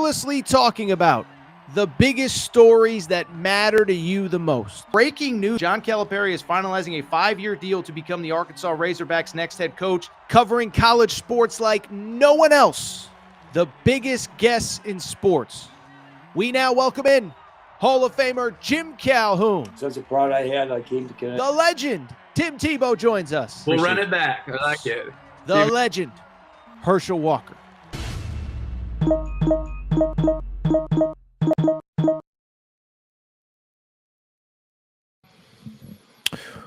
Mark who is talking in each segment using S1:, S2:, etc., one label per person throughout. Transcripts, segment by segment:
S1: fearlessly talking about the biggest stories that matter to you the most. Breaking news, John Calipari is finalizing a 5-year deal to become the Arkansas Razorbacks' next head coach, covering college sports like no one else. The biggest guests in sports. We now welcome in Hall of Famer Jim Calhoun.
S2: Such a pride I had, I came to Connecticut.
S1: The legend, Tim Tebow, joins us.
S3: We'll run it back. I like it.
S1: The legend, Herschel Walker.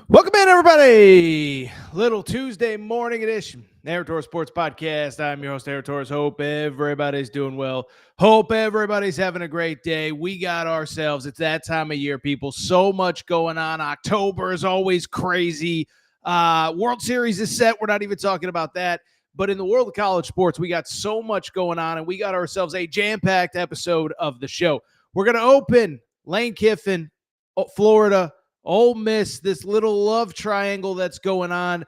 S1: Welcome in, everybody. Little Tuesday morning edition, Aaron Torres Sports Podcast. I'm your host, Aaron Torres. Hope everybody's doing well. Hope everybody's having a great day. We got ourselves, it's that time of year, people. So much going on. October is always crazy. World Series is set. We're not even talking about that. But in the world of college sports, we got so much going on, and we got ourselves a jam-packed episode of the show. We're going to open Lane Kiffin, Florida, Ole Miss, this little love triangle that's going on.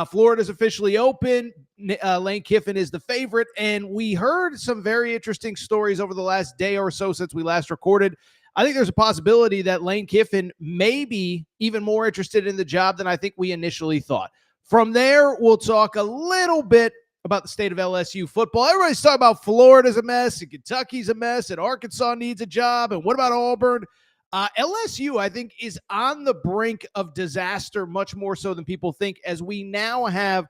S1: Florida's officially open. Lane Kiffin is the favorite, and we heard some very interesting stories over the last day or so since we last recorded. I think there's a possibility that Lane Kiffin may be even more interested in the job than I think we initially thought. From there, we'll talk a little bit about the state of LSU football. Everybody's talking about Florida's a mess, and Kentucky's a mess, and Arkansas needs a job, and what about Auburn? LSU, I think, is on the brink of disaster much more so than people think, as we now have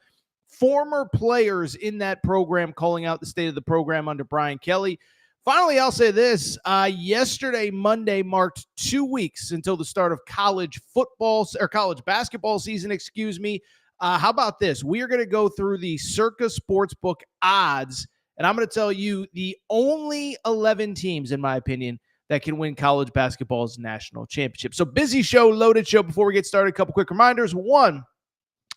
S1: former players in that program calling out the state of the program under Brian Kelly. Finally, I'll say this. Yesterday, Monday, marked 2 weeks until the start of college football or college basketball season, how about this? We are going to go through the Circa Sportsbook odds, and I'm going to tell you the only 11 teams, in my opinion, that can win college basketball's national championship. So busy show, loaded show. Before we get started, a couple quick reminders. One,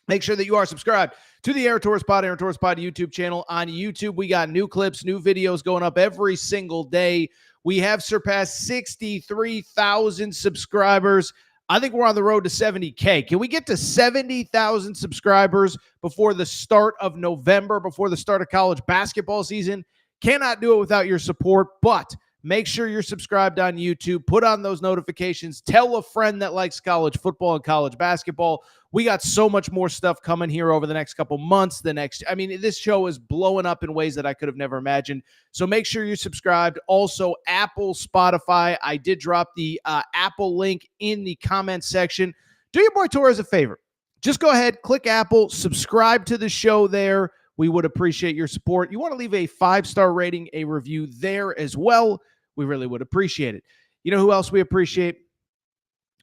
S1: make sure that you are subscribed to the Aaron Torres Pod YouTube channel on YouTube. We got new clips, new videos going up every single day. We have surpassed 63,000 subscribers. I think we're on the road to 70K. Can we get to 70,000 subscribers before the start of November, before the start of college basketball season? Cannot do it without your support, but make sure you're subscribed on YouTube. Put on those notifications. Tell a friend that likes college football and college basketball. We got so much more stuff coming here over the next couple months. This show is blowing up in ways that I could have never imagined. So make sure you're subscribed. Also, Apple, Spotify. I did drop the Apple link in the comment section. Do your boy Torres a favor. Just go ahead, click Apple, subscribe to the show there. We would appreciate your support. You want to leave a 5-star rating, a review there as well. We really would appreciate it. You know who else we appreciate?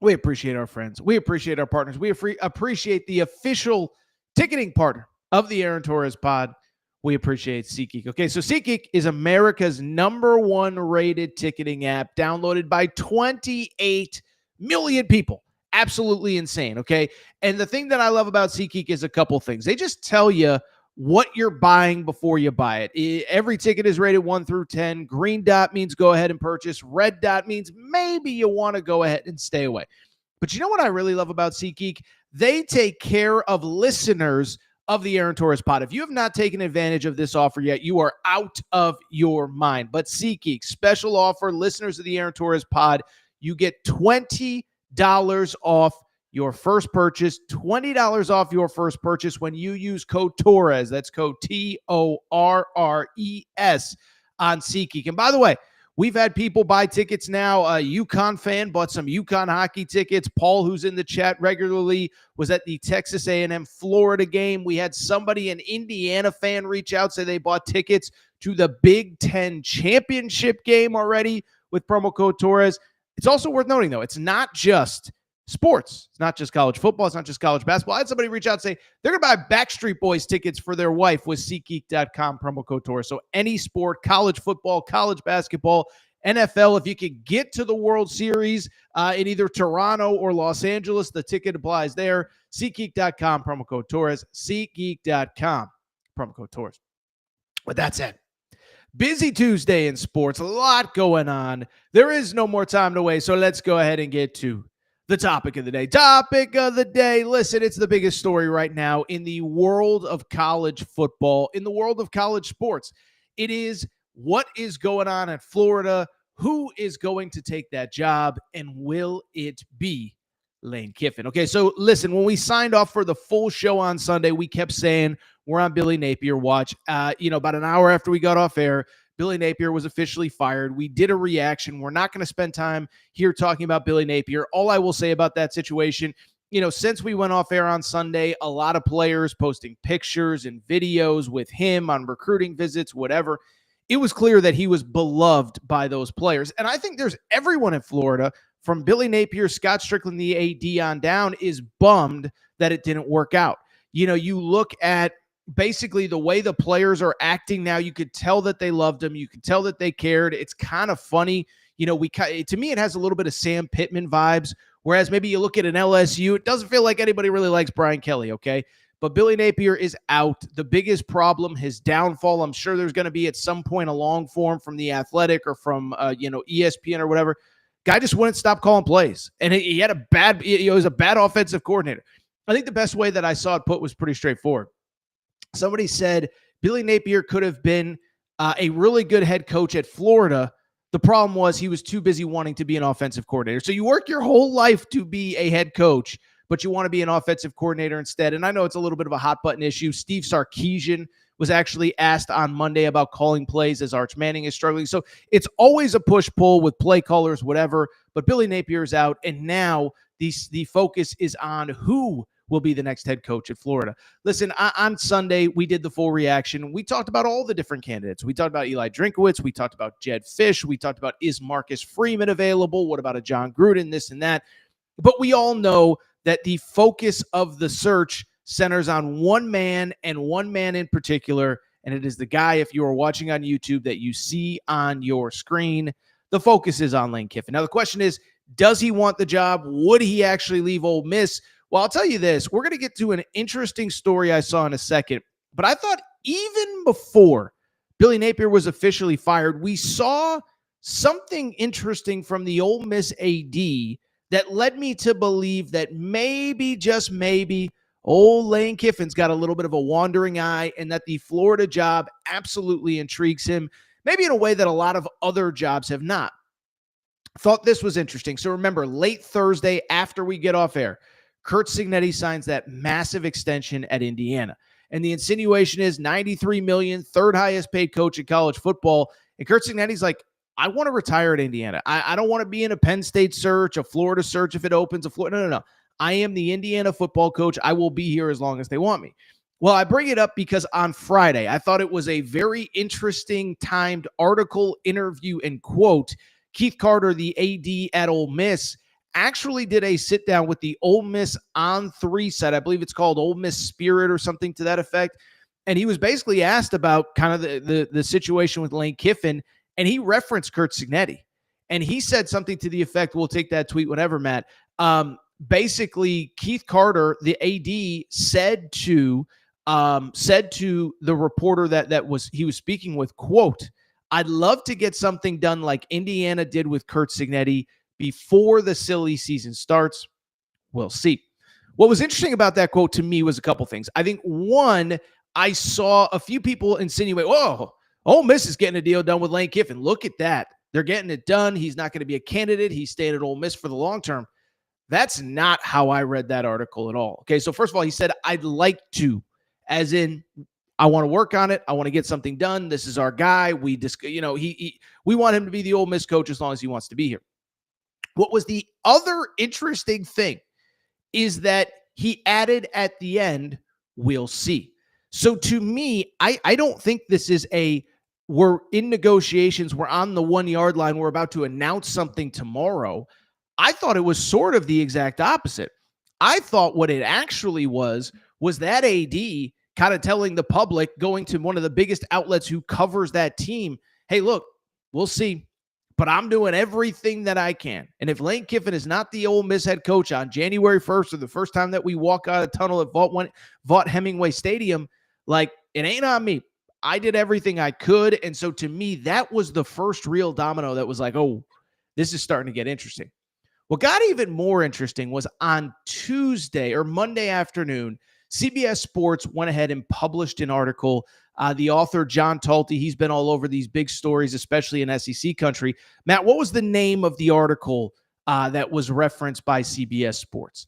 S1: We appreciate our friends. We appreciate our partners. We appreciate the official ticketing partner of the Aaron Torres Pod. We appreciate SeatGeek. Okay, so SeatGeek is America's #1 rated ticketing app, downloaded by 28 million people. Absolutely insane, okay? And the thing that I love about SeatGeek is a couple things. They just tell you what you're buying before you buy it. Every ticket is rated 1 through 10. Green dot means go ahead and purchase. Red dot means maybe you want to go ahead and stay away. But you know what I really love about SeatGeek? They take care of listeners of the Aaron Torres Pod. If you have not taken advantage of this offer yet, you are out of your mind. But SeatGeek, special offer, listeners of the Aaron Torres Pod, you get $20 off your first purchase, $20 off your first purchase when you use code Torres. That's code TORRES on SeatGeek. And by the way, we've had people buy tickets now. A UConn fan bought some UConn hockey tickets. Paul, who's in the chat regularly, was at the Texas A&M Florida game. We had somebody, an Indiana fan, reach out, say they bought tickets to the Big Ten championship game already with promo code Torres. It's also worth noting, though, it's not just sports. It's not just college football. It's not just college basketball. I had somebody reach out and say they're going to buy Backstreet Boys tickets for their wife with SeatGeek.com promo code Torres. So any sport, college football, college basketball, NFL, if you can get to the World Series in either Toronto or Los Angeles, the ticket applies there. SeatGeek.com promo code Torres. SeatGeek.com promo code Torres. With that said, busy Tuesday in sports, a lot going on. There is no more time to waste, so let's go ahead and get to the topic of the day. Topic of the day. Listen, it's the biggest story right now in the world of college football, in the world of college sports. It is What is going on at Florida? Who is going to take that job? And will it be Lane Kiffin? Okay, so listen, when we signed off for the full show on Sunday, we kept saying we're on Billy Napier watch. About an hour after we got off air, Billy Napier was officially fired. We did a reaction. We're not going to spend time here talking about Billy Napier. All I will say about that situation, since we went off air on Sunday, a lot of players posting pictures and videos with him on recruiting visits, whatever. It was clear that he was beloved by those players. And I think there's everyone in Florida, from Billy Napier, Scott Strickland, the AD on down, is bummed that it didn't work out. You look at basically the way the players are acting now. You could tell that they loved him. You could tell that they cared. It's kind of funny. To me, it has a little bit of Sam Pittman vibes, whereas maybe you look at an LSU, it doesn't feel like anybody really likes Brian Kelly, okay? But Billy Napier is out. The biggest problem, his downfall, I'm sure there's going to be at some point a long form from The Athletic or from, ESPN or whatever. Guy just wouldn't stop calling plays. And he had he was a bad offensive coordinator. I think the best way that I saw it put was pretty straightforward. Somebody said Billy Napier could have been a really good head coach at Florida. The problem was he was too busy wanting to be an offensive coordinator. So you work your whole life to be a head coach, but you want to be an offensive coordinator instead. And I know it's a little bit of a hot button issue. Steve Sarkisian was actually asked on Monday about calling plays as Arch Manning is struggling. So it's always a push-pull with play callers, whatever. But Billy Napier is out, and now the focus is on who will be the next head coach at Florida. Listen, on Sunday, we did the full reaction. We talked about all the different candidates. We talked about Eli Drinkowitz. We talked about Jed Fish. We talked about, is Marcus Freeman available? What about a John Gruden? This and that. But we all know that the focus of the search centers on one man and one man in particular, and it is the guy, if you are watching on YouTube, that you see on your screen. The focus is on Lane Kiffin. Now, the question is, does he want the job? Would he actually leave Ole Miss? Well, I'll tell you this. We're going to get to an interesting story I saw in a second, but I thought even before Billy Napier was officially fired, we saw something interesting from the Ole Miss AD that led me to believe that maybe, just maybe, old Lane Kiffin's got a little bit of a wandering eye and that the Florida job absolutely intrigues him, maybe in a way that a lot of other jobs have not. Thought this was interesting. So remember, late Thursday after we get off air, Curt Cignetti signs that massive extension at Indiana. And the insinuation is $93 million, third highest paid coach in college football. And Curt Cignetti's like, I want to retire at Indiana. I don't want to be in a Penn State search, a Florida search if it opens. No. I am the Indiana football coach. I will be here as long as they want me. Well, I bring it up because on Friday, I thought it was a very interesting timed article, interview, and quote. Keith Carter, the AD at Ole Miss, actually did a sit down with the Ole Miss On 3 set. I believe it's called Ole Miss Spirit or something to that effect. And he was basically asked about kind of the situation with Lane Kiffin, and he referenced Curt Cignetti. And he said something to the effect, we'll take that tweet whenever, Matt. Basically, Keith Carter, the AD, said to the reporter that he was speaking with, quote, I'd love to get something done like Indiana did with Curt Cignetti before the silly season starts. We'll see. What was interesting about that quote to me was a couple things. I think, one, I saw a few people insinuate, whoa, Ole Miss is getting a deal done with Lane Kiffin. Look at that. They're getting it done. He's not going to be a candidate. He's staying at Ole Miss for the long term. That's not how I read that article at all. Okay, so first of all, he said, I'd like to, as in, I want to work on it. I want to get something done. This is our guy. We want him to be the Ole Miss coach as long as he wants to be here. What was the other interesting thing is that he added at the end, we'll see. So to me, I don't think this is we're in negotiations. We're on the 1 yard line. We're about to announce something tomorrow. I thought it was sort of the exact opposite. I thought what it actually was that AD kind of telling the public, going to one of the biggest outlets who covers that team, hey, look, we'll see, but I'm doing everything that I can. And if Lane Kiffin is not the Ole Miss head coach on January 1st or the first time that we walk out of the tunnel at Vaught Hemingway Stadium, like, it ain't on me. I did everything I could. And so to me, that was the first real domino that was like, oh, this is starting to get interesting. What got even more interesting was on Tuesday or Monday afternoon, CBS Sports went ahead and published an article The author, John Talty, he's been all over these big stories, especially in SEC country. Matt, what was the name of the article that was referenced by CBS Sports?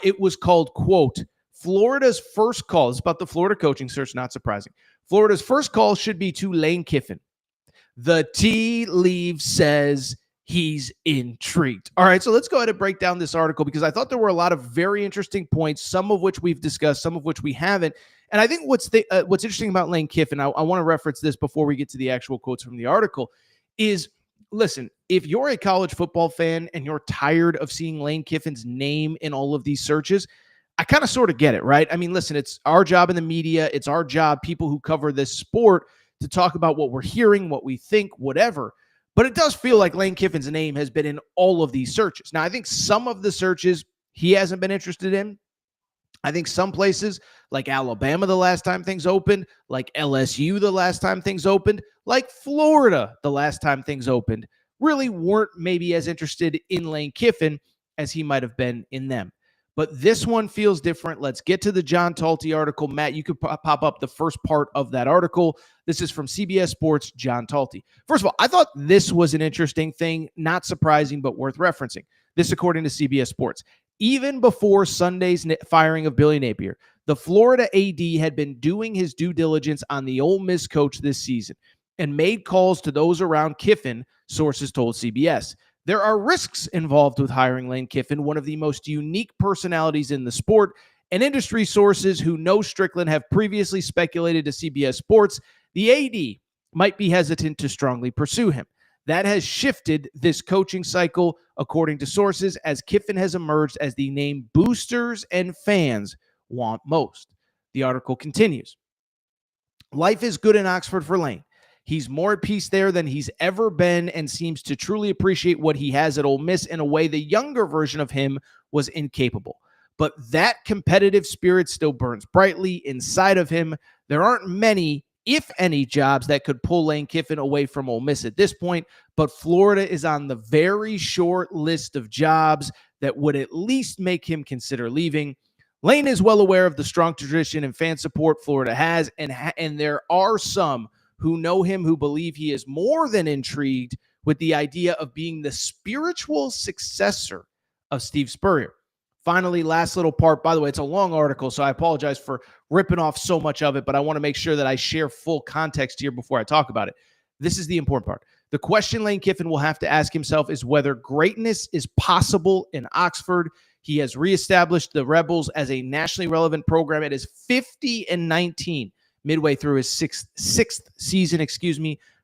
S1: It was called, quote, Florida's first call. It's about the Florida coaching search, not surprising. Florida's first call should be to Lane Kiffin. The tea leaf says he's intrigued. All right, so let's go ahead and break down this article because I thought there were a lot of very interesting points, some of which we've discussed, some of which we haven't. And I think what's interesting about Lane Kiffin, I want to reference this before we get to the actual quotes from the article, is, listen, if you're a college football fan and you're tired of seeing Lane Kiffin's name in all of these searches, I kind of sort of get it, right? I mean, listen, it's our job in the media. It's our job, people who cover this sport, to talk about what we're hearing, what we think, whatever. But it does feel like Lane Kiffin's name has been in all of these searches. Now, I think some of the searches he hasn't been interested in. I think some places like Alabama the last time things opened, like LSU the last time things opened, like Florida the last time things opened, really weren't maybe as interested in Lane Kiffin as he might have been in them. But this one feels different. Let's get to the John Talty article. Matt, you could pop up the first part of that article. This is from CBS Sports, John Talty. First of all, I thought this was an interesting thing, not surprising, but worth referencing. This according to CBS Sports. Even before Sunday's firing of Billy Napier, the Florida AD had been doing his due diligence on the Ole Miss coach this season and made calls to those around Kiffin, sources told CBS. There are risks involved with hiring Lane Kiffin, one of the most unique personalities in the sport, and industry sources who know Strickland have previously speculated to CBS Sports the AD might be hesitant to strongly pursue him. That has shifted this coaching cycle, according to sources, as Kiffin has emerged as the name boosters and fans want most. The article continues. Life is good in Oxford for Lane. He's more at peace there than he's ever been and seems to truly appreciate what he has at Ole Miss in a way the younger version of him was incapable. But that competitive spirit still burns brightly inside of him. There aren't many, if any, jobs that could pull Lane Kiffin away from Ole Miss at this point, but Florida is on the very short list of jobs that would at least make him consider leaving. Lane is well aware of the strong tradition and fan support Florida has, and there are some who know him who believe he is more than intrigued with the idea of being the spiritual successor of Steve Spurrier. Finally, last little part. By the way, it's a long article, so I apologize for ripping off so much of it, but I want to make sure that I share full context here before I talk about it. This is the important part. The question Lane Kiffin will have to ask himself is whether greatness is possible in Oxford. He has reestablished the Rebels as a nationally relevant program. It is 50-19. Midway through his sixth season,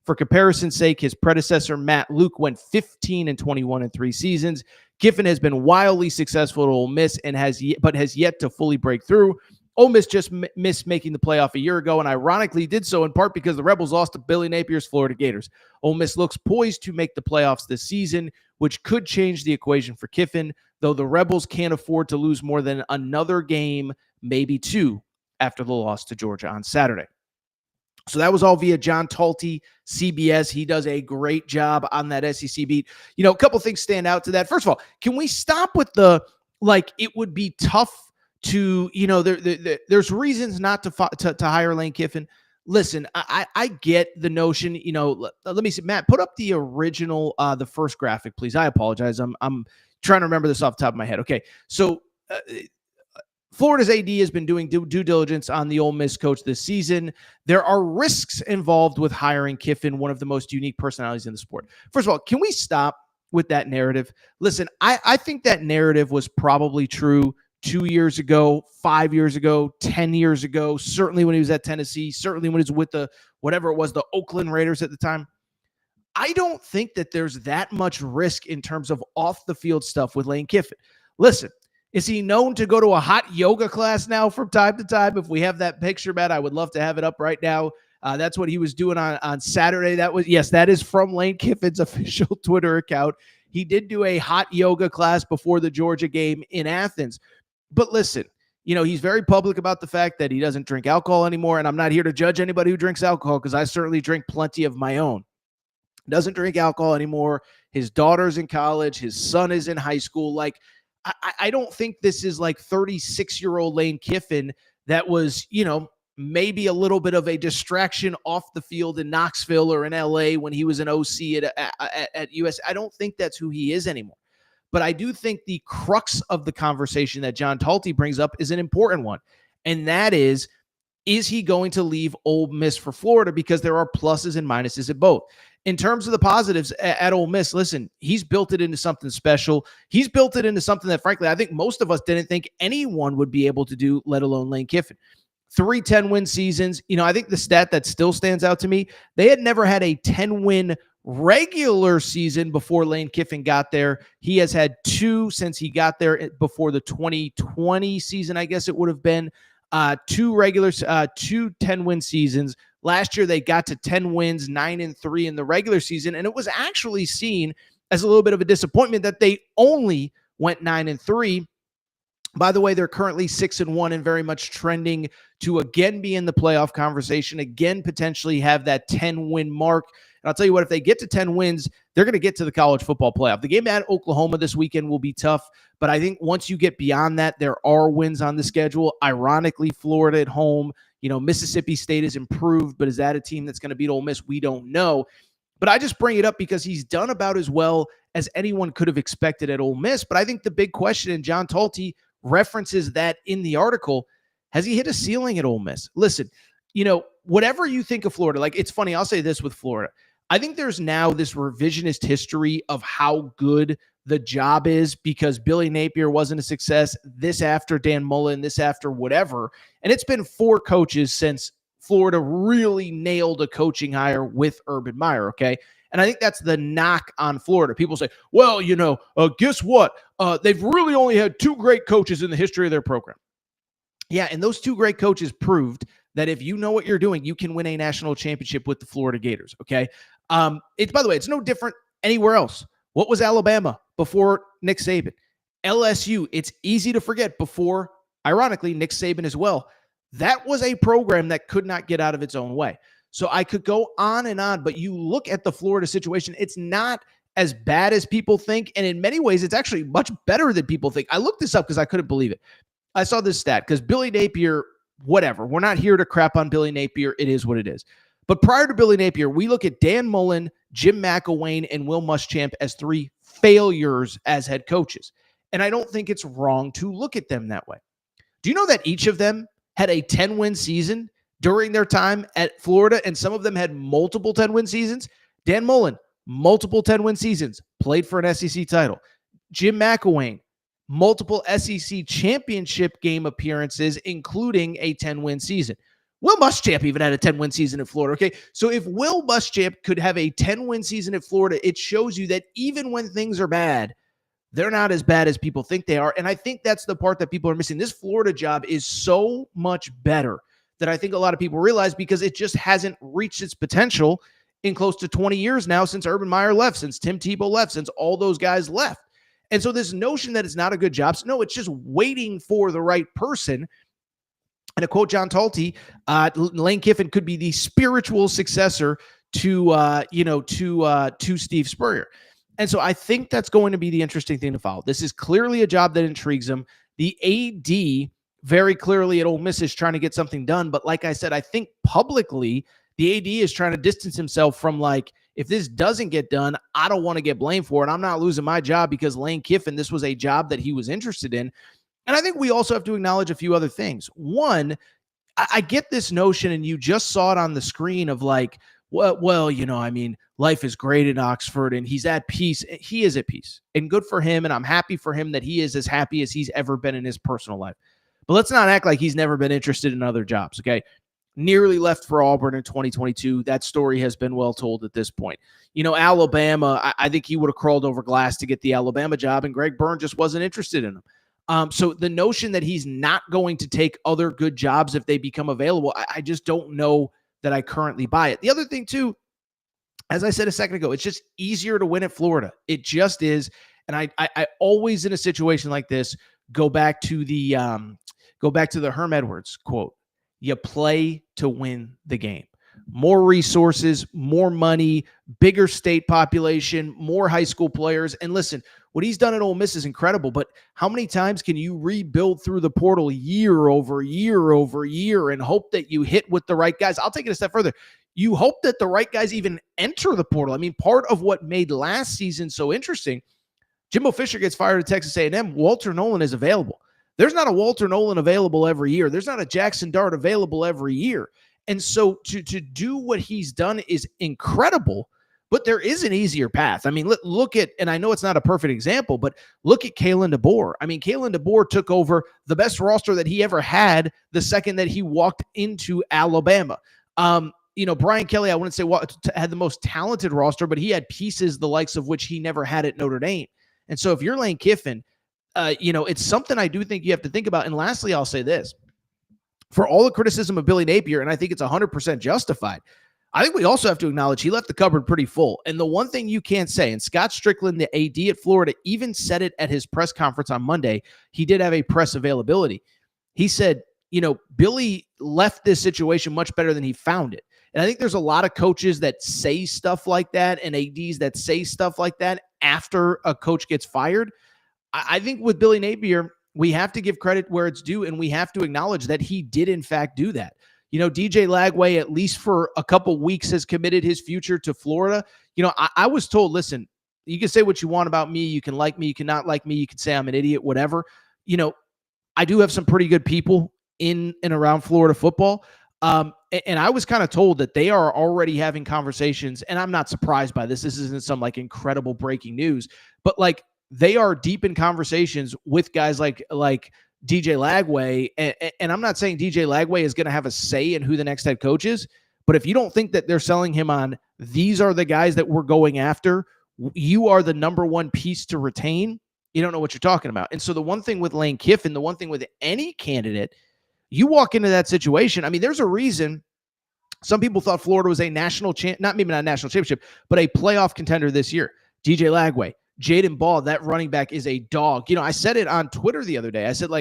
S1: For comparison's sake, his predecessor, Matt Luke, went 15-21 in 3 seasons. Kiffin has been wildly successful at Ole Miss and has yet to fully break through. Ole Miss just missed making the playoff a year ago, and ironically did so in part because the Rebels lost to Billy Napier's Florida Gators. Ole Miss looks poised to make the playoffs this season, which could change the equation for Kiffin, though the Rebels can't afford to lose more than another game, maybe 2, after the loss to Georgia on Saturday. So that was all via John Talty, CBS. He does a great job on that SEC beat. A couple things stand out to that. First of all, can we stop with it would be tough to, there's reasons not to hire Lane Kiffin. Listen, I get the notion, let me see, Matt, put up the original, the first graphic, please. I apologize. I'm trying to remember this off the top of my head. Okay. So, Florida's AD has been doing due diligence on the Ole Miss coach this season. There are risks involved with hiring Kiffin, one of the most unique personalities in the sport. First of all, can we stop with that narrative? Listen, I think that narrative was probably true 2 years ago, 5 years ago, 10 years ago, certainly when he was at Tennessee, certainly when he was with the Oakland Raiders at the time. I don't think that there's that much risk in terms of off the field stuff with Lane Kiffin. Listen, is he known to go to a hot yoga class now from time to time? If we have that picture, Matt, I would love to have it up right now. That's what he was doing on Saturday. That is from Lane Kiffin's official Twitter account. He did do a hot yoga class before the Georgia game in Athens. But listen, he's very public about the fact that he doesn't drink alcohol anymore. And I'm not here to judge anybody who drinks alcohol because I certainly drink plenty of my own. Doesn't drink alcohol anymore. His daughter's in college. His son is in high school. I don't think this is like 36-year-old Lane Kiffin that was, maybe a little bit of a distraction off the field in Knoxville or in LA when he was an OC at US. I don't think that's who he is anymore. But I do think the crux of the conversation that John Talty brings up is an important one. And that is he going to leave Ole Miss for Florida? Because there are pluses and minuses at both. In terms of the positives at Ole Miss, listen, he's built it into something special. He's built it into something that, frankly, I think most of us didn't think anyone would be able to do, let alone Lane Kiffin. 3 10-win seasons. I think the stat that still stands out to me, they had never had a 10-win regular season before Lane Kiffin got there. He has had 2 since he got there before the 2020 season, I guess it would have been. 2 10-win seasons. Last year, they got to 10 wins, 9-3 in the regular season, and it was actually seen as a little bit of a disappointment that they only went 9-3. By the way, they're currently 6-1 and very much trending to again be in the playoff conversation, again potentially have that 10-win mark. And I'll tell you what, if they get to 10 wins, they're going to get to the college football playoff. The game at Oklahoma this weekend will be tough, but I think once you get beyond that, there are wins on the schedule. Ironically, Florida at home, Mississippi State has improved, but is that a team that's going to beat Ole Miss? We don't know. But I just bring it up because he's done about as well as anyone could have expected at Ole Miss. But I think the big question, and John Talty references that in the article, has he hit a ceiling at Ole Miss? Listen, whatever you think of Florida, like, it's funny, I'll say this with Florida. I think there's now this revisionist history of how good the job is because Billy Napier wasn't a success, this after Dan Mullen, this after whatever. And it's been 4 coaches since Florida really nailed a coaching hire with Urban Meyer, okay? And I think that's the knock on Florida. People say, well, guess what? They've really only had 2 great coaches in the history of their program. Yeah, and those 2 great coaches proved that if you know what you're doing, you can win a national championship with the Florida Gators, okay? By the way, it's no different anywhere else. What was Alabama before Nick Saban? LSU, it's easy to forget, before, ironically, Nick Saban as well. That was a program that could not get out of its own way. So I could go on and on, but you look at the Florida situation, it's not as bad as people think. And in many ways, it's actually much better than people think. I looked this up because I couldn't believe it. I saw this stat because Billy Napier, whatever. We're not here to crap on Billy Napier. It is what it is. But prior to Billy Napier, we look at Dan Mullen, Jim McElwain, and Will Muschamp as 3 failures as head coaches. And I don't think it's wrong to look at them that way. Do you know that each of them had a 10-win season during their time at Florida, and some of them had multiple 10-win seasons? Dan Mullen, multiple 10-win seasons, played for an SEC title. Jim McElwain, multiple SEC championship game appearances, including a 10-win season. Will Muschamp even had a 10-win season at Florida, okay? So if Will Muschamp could have a 10-win season at Florida, it shows you that even when things are bad, they're not as bad as people think they are. And I think that's the part that people are missing. This Florida job is so much better than I think a lot of people realize because it just hasn't reached its potential in close to 20 years now since Urban Meyer left, since Tim Tebow left, since all those guys left. And so this notion that it's not a good job, no, it's just waiting for the right person. And to quote John Talty, Lane Kiffin could be the spiritual successor to Steve Spurrier. And so I think that's going to be the interesting thing to follow. This is clearly a job that intrigues him. The AD very clearly at Ole Miss is trying to get something done. But like I said, I think publicly the AD is trying to distance himself from, like, if this doesn't get done, I don't want to get blamed for it. I'm not losing my job because Lane Kiffin, this was a job that he was interested in. And I think we also have to acknowledge a few other things. One, I get this notion, and you just saw it on the screen, of like, well, life is great in Oxford and he's at peace. He is at peace, and good for him. And I'm happy for him that he is as happy as he's ever been in his personal life. But let's not act like he's never been interested in other jobs, okay? Nearly left for Auburn in 2022. That story has been well told at this point. Alabama, I think he would have crawled over glass to get the Alabama job, and Greg Byrne just wasn't interested in him. So the notion that he's not going to take other good jobs if they become available, I just don't know that I currently buy it. The other thing too, as I said a second ago, it's just easier to win at Florida. It just is. And I always, in a situation like this, go back to the Herm Edwards quote: "You play to win the game." more resources, more money, bigger state population, more high school players. And listen, what he's done at Ole Miss is incredible, but how many times can you rebuild through the portal year over year over year and hope that you hit with the right guys? I'll take it a step further. You hope that the right guys even enter the portal. I mean, part of what made last season so interesting, Jimbo Fisher gets fired at Texas A&M. Walter Nolan is available. There's not a Walter Nolan available every year. There's not a Jackson Dart available every year. And so to do what he's done is incredible, but there is an easier path. I mean, look at, and I know it's not a perfect example, but look at Kalen DeBoer. I mean, Kalen DeBoer took over the best roster that he ever had the second that he walked into Alabama. Brian Kelly, I wouldn't say had the most talented roster, but he had pieces the likes of which he never had at Notre Dame. And so if you're Lane Kiffin, it's something I do think you have to think about. And lastly, I'll say this. For all the criticism of Billy Napier, and I think it's 100% justified, I think we also have to acknowledge he left the cupboard pretty full. And the one thing you can't say, and Scott Strickland, the AD at Florida, even said it at his press conference on Monday. He did have a press availability. He said, Billy left this situation much better than he found it. And I think there's a lot of coaches that say stuff like that and ADs that say stuff like that after a coach gets fired. I think with Billy Napier, we have to give credit where it's due, and we have to acknowledge that he did, in fact, do that. DJ Lagway, at least for a couple weeks, has committed his future to Florida. I was told, listen, you can say what you want about me. You can like me. You cannot like me. You can say I'm an idiot, whatever. I do have some pretty good people in and around Florida football. And I was kind of told that they are already having conversations, and I'm not surprised by this. This isn't some incredible breaking news, but they are deep in conversations with guys like DJ Lagway. And I'm not saying DJ Lagway is going to have a say in who the next head coach is, but if you don't think that they're selling him on, these are the guys that we're going after, you are the number one piece to retain, you don't know what you're talking about. And so the one thing with Lane Kiffin, the one thing with any candidate, you walk into that situation. I mean, there's a reason some people thought Florida was a national not a national championship, but a playoff contender this year. DJ Lagway, Jaden Ball, that running back is a dog. I said it on Twitter the other day. I said,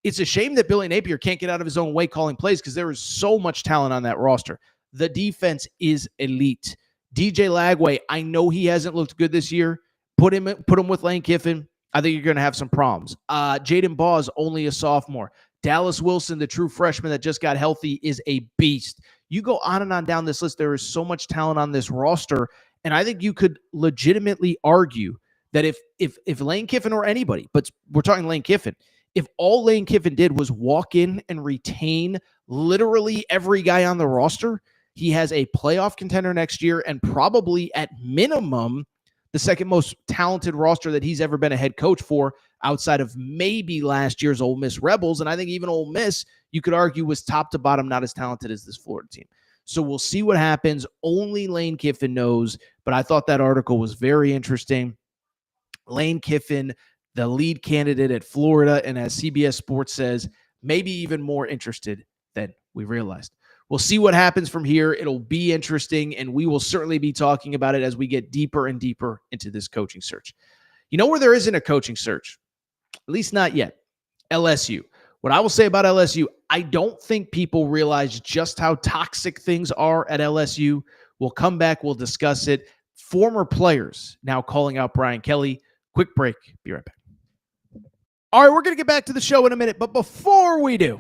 S1: it's a shame that Billy Napier can't get out of his own way calling plays because there is so much talent on that roster. The defense is elite. DJ Lagway, I know he hasn't looked good this year. Put him with Lane Kiffin. I think you're going to have some problems. Jaden Ball is only a sophomore. Dallas Wilson, the true freshman that just got healthy, is a beast. You go on and on down this list. There is so much talent on this roster, and I think you could legitimately argue that if Lane Kiffin or anybody, but we're talking Lane Kiffin, if all Lane Kiffin did was walk in and retain literally every guy on the roster, he has a playoff contender next year and probably at minimum the second most talented roster that he's ever been a head coach for, outside of maybe last year's Ole Miss Rebels. And I think even Ole Miss, you could argue, was top to bottom not as talented as this Florida team. So we'll see what happens. Only Lane Kiffin knows, but I thought that article was very interesting. Lane Kiffin, the lead candidate at Florida, and as CBS Sports says, maybe even more interested than we realized. We'll see what happens from here. It'll be interesting, and we will certainly be talking about it as we get deeper and deeper into this coaching search. Where there isn't a coaching search, at least not yet, LSU. What I will say about LSU, I don't think people realize just how toxic things are at LSU. We'll come back. We'll discuss it. Former players now calling out Brian Kelly. Quick break. Be right back. All right, we're going to get back to the show in a minute, but before we do,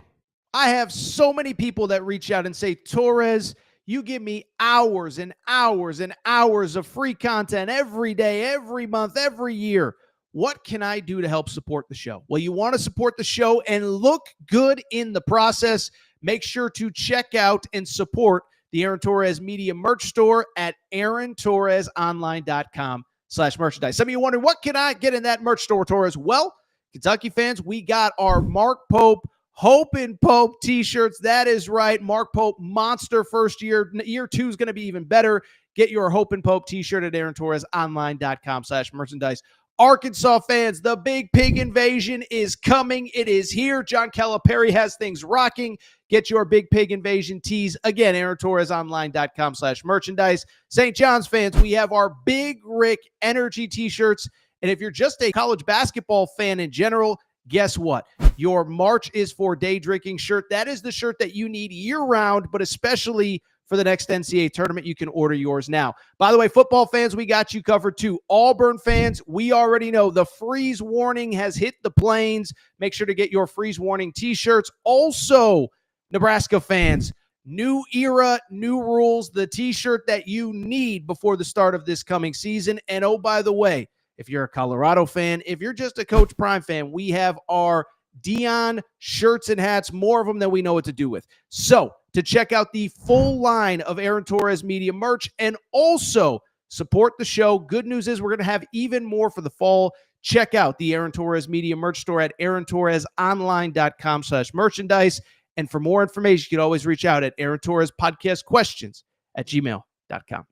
S1: I have so many people that reach out and say, Torres, you give me hours and hours and hours of free content every day, every month, every year. What can I do to help support the show? Well, you want to support the show and look good in the process. Make sure to check out and support the Aaron Torres Media merch store at aarontorresonline.com/merchandise. Some of you wondering, what can I get in that merch store, Torres? Well, Kentucky fans, we got our Mark Pope Hope and Pope t-shirts. That is right. Mark Pope, monster first year. Year 2 is going to be even better. Get your Hope and Pope t-shirt at aarontorresonline.com/merchandise. Arkansas fans, the Big Pig Invasion is coming. It is here. John Calipari has things rocking. Get your Big Pig Invasion tees. Again, aarontorresonline.com/merchandise. St. John's fans, we have our Big Rick Energy t-shirts. And if you're just a college basketball fan in general, guess what? Your March is for Day Drinking shirt. That is the shirt that you need year-round, but especially for the next NCAA tournament. You can order yours now. By the way, football fans, we got you covered too. Auburn fans, we already know the freeze warning has hit the plains. Make sure to get your freeze warning t-shirts. Also, Nebraska fans, new era, new rules, the t-shirt that you need before the start of this coming season. And oh, by the way, if you're a Colorado fan, if you're just a Coach Prime fan, we have our Dion shirts and hats, more of them than we know what to do with. So to check out the full line of Aaron Torres media merch and also support the show, good news is we're going to have even more for the fall. Check out the Aaron Torres media merch store at aarontorresonline.com/merchandise. And for more information, you can always reach out at Aaron Torres Podcast Questions at gmail.com.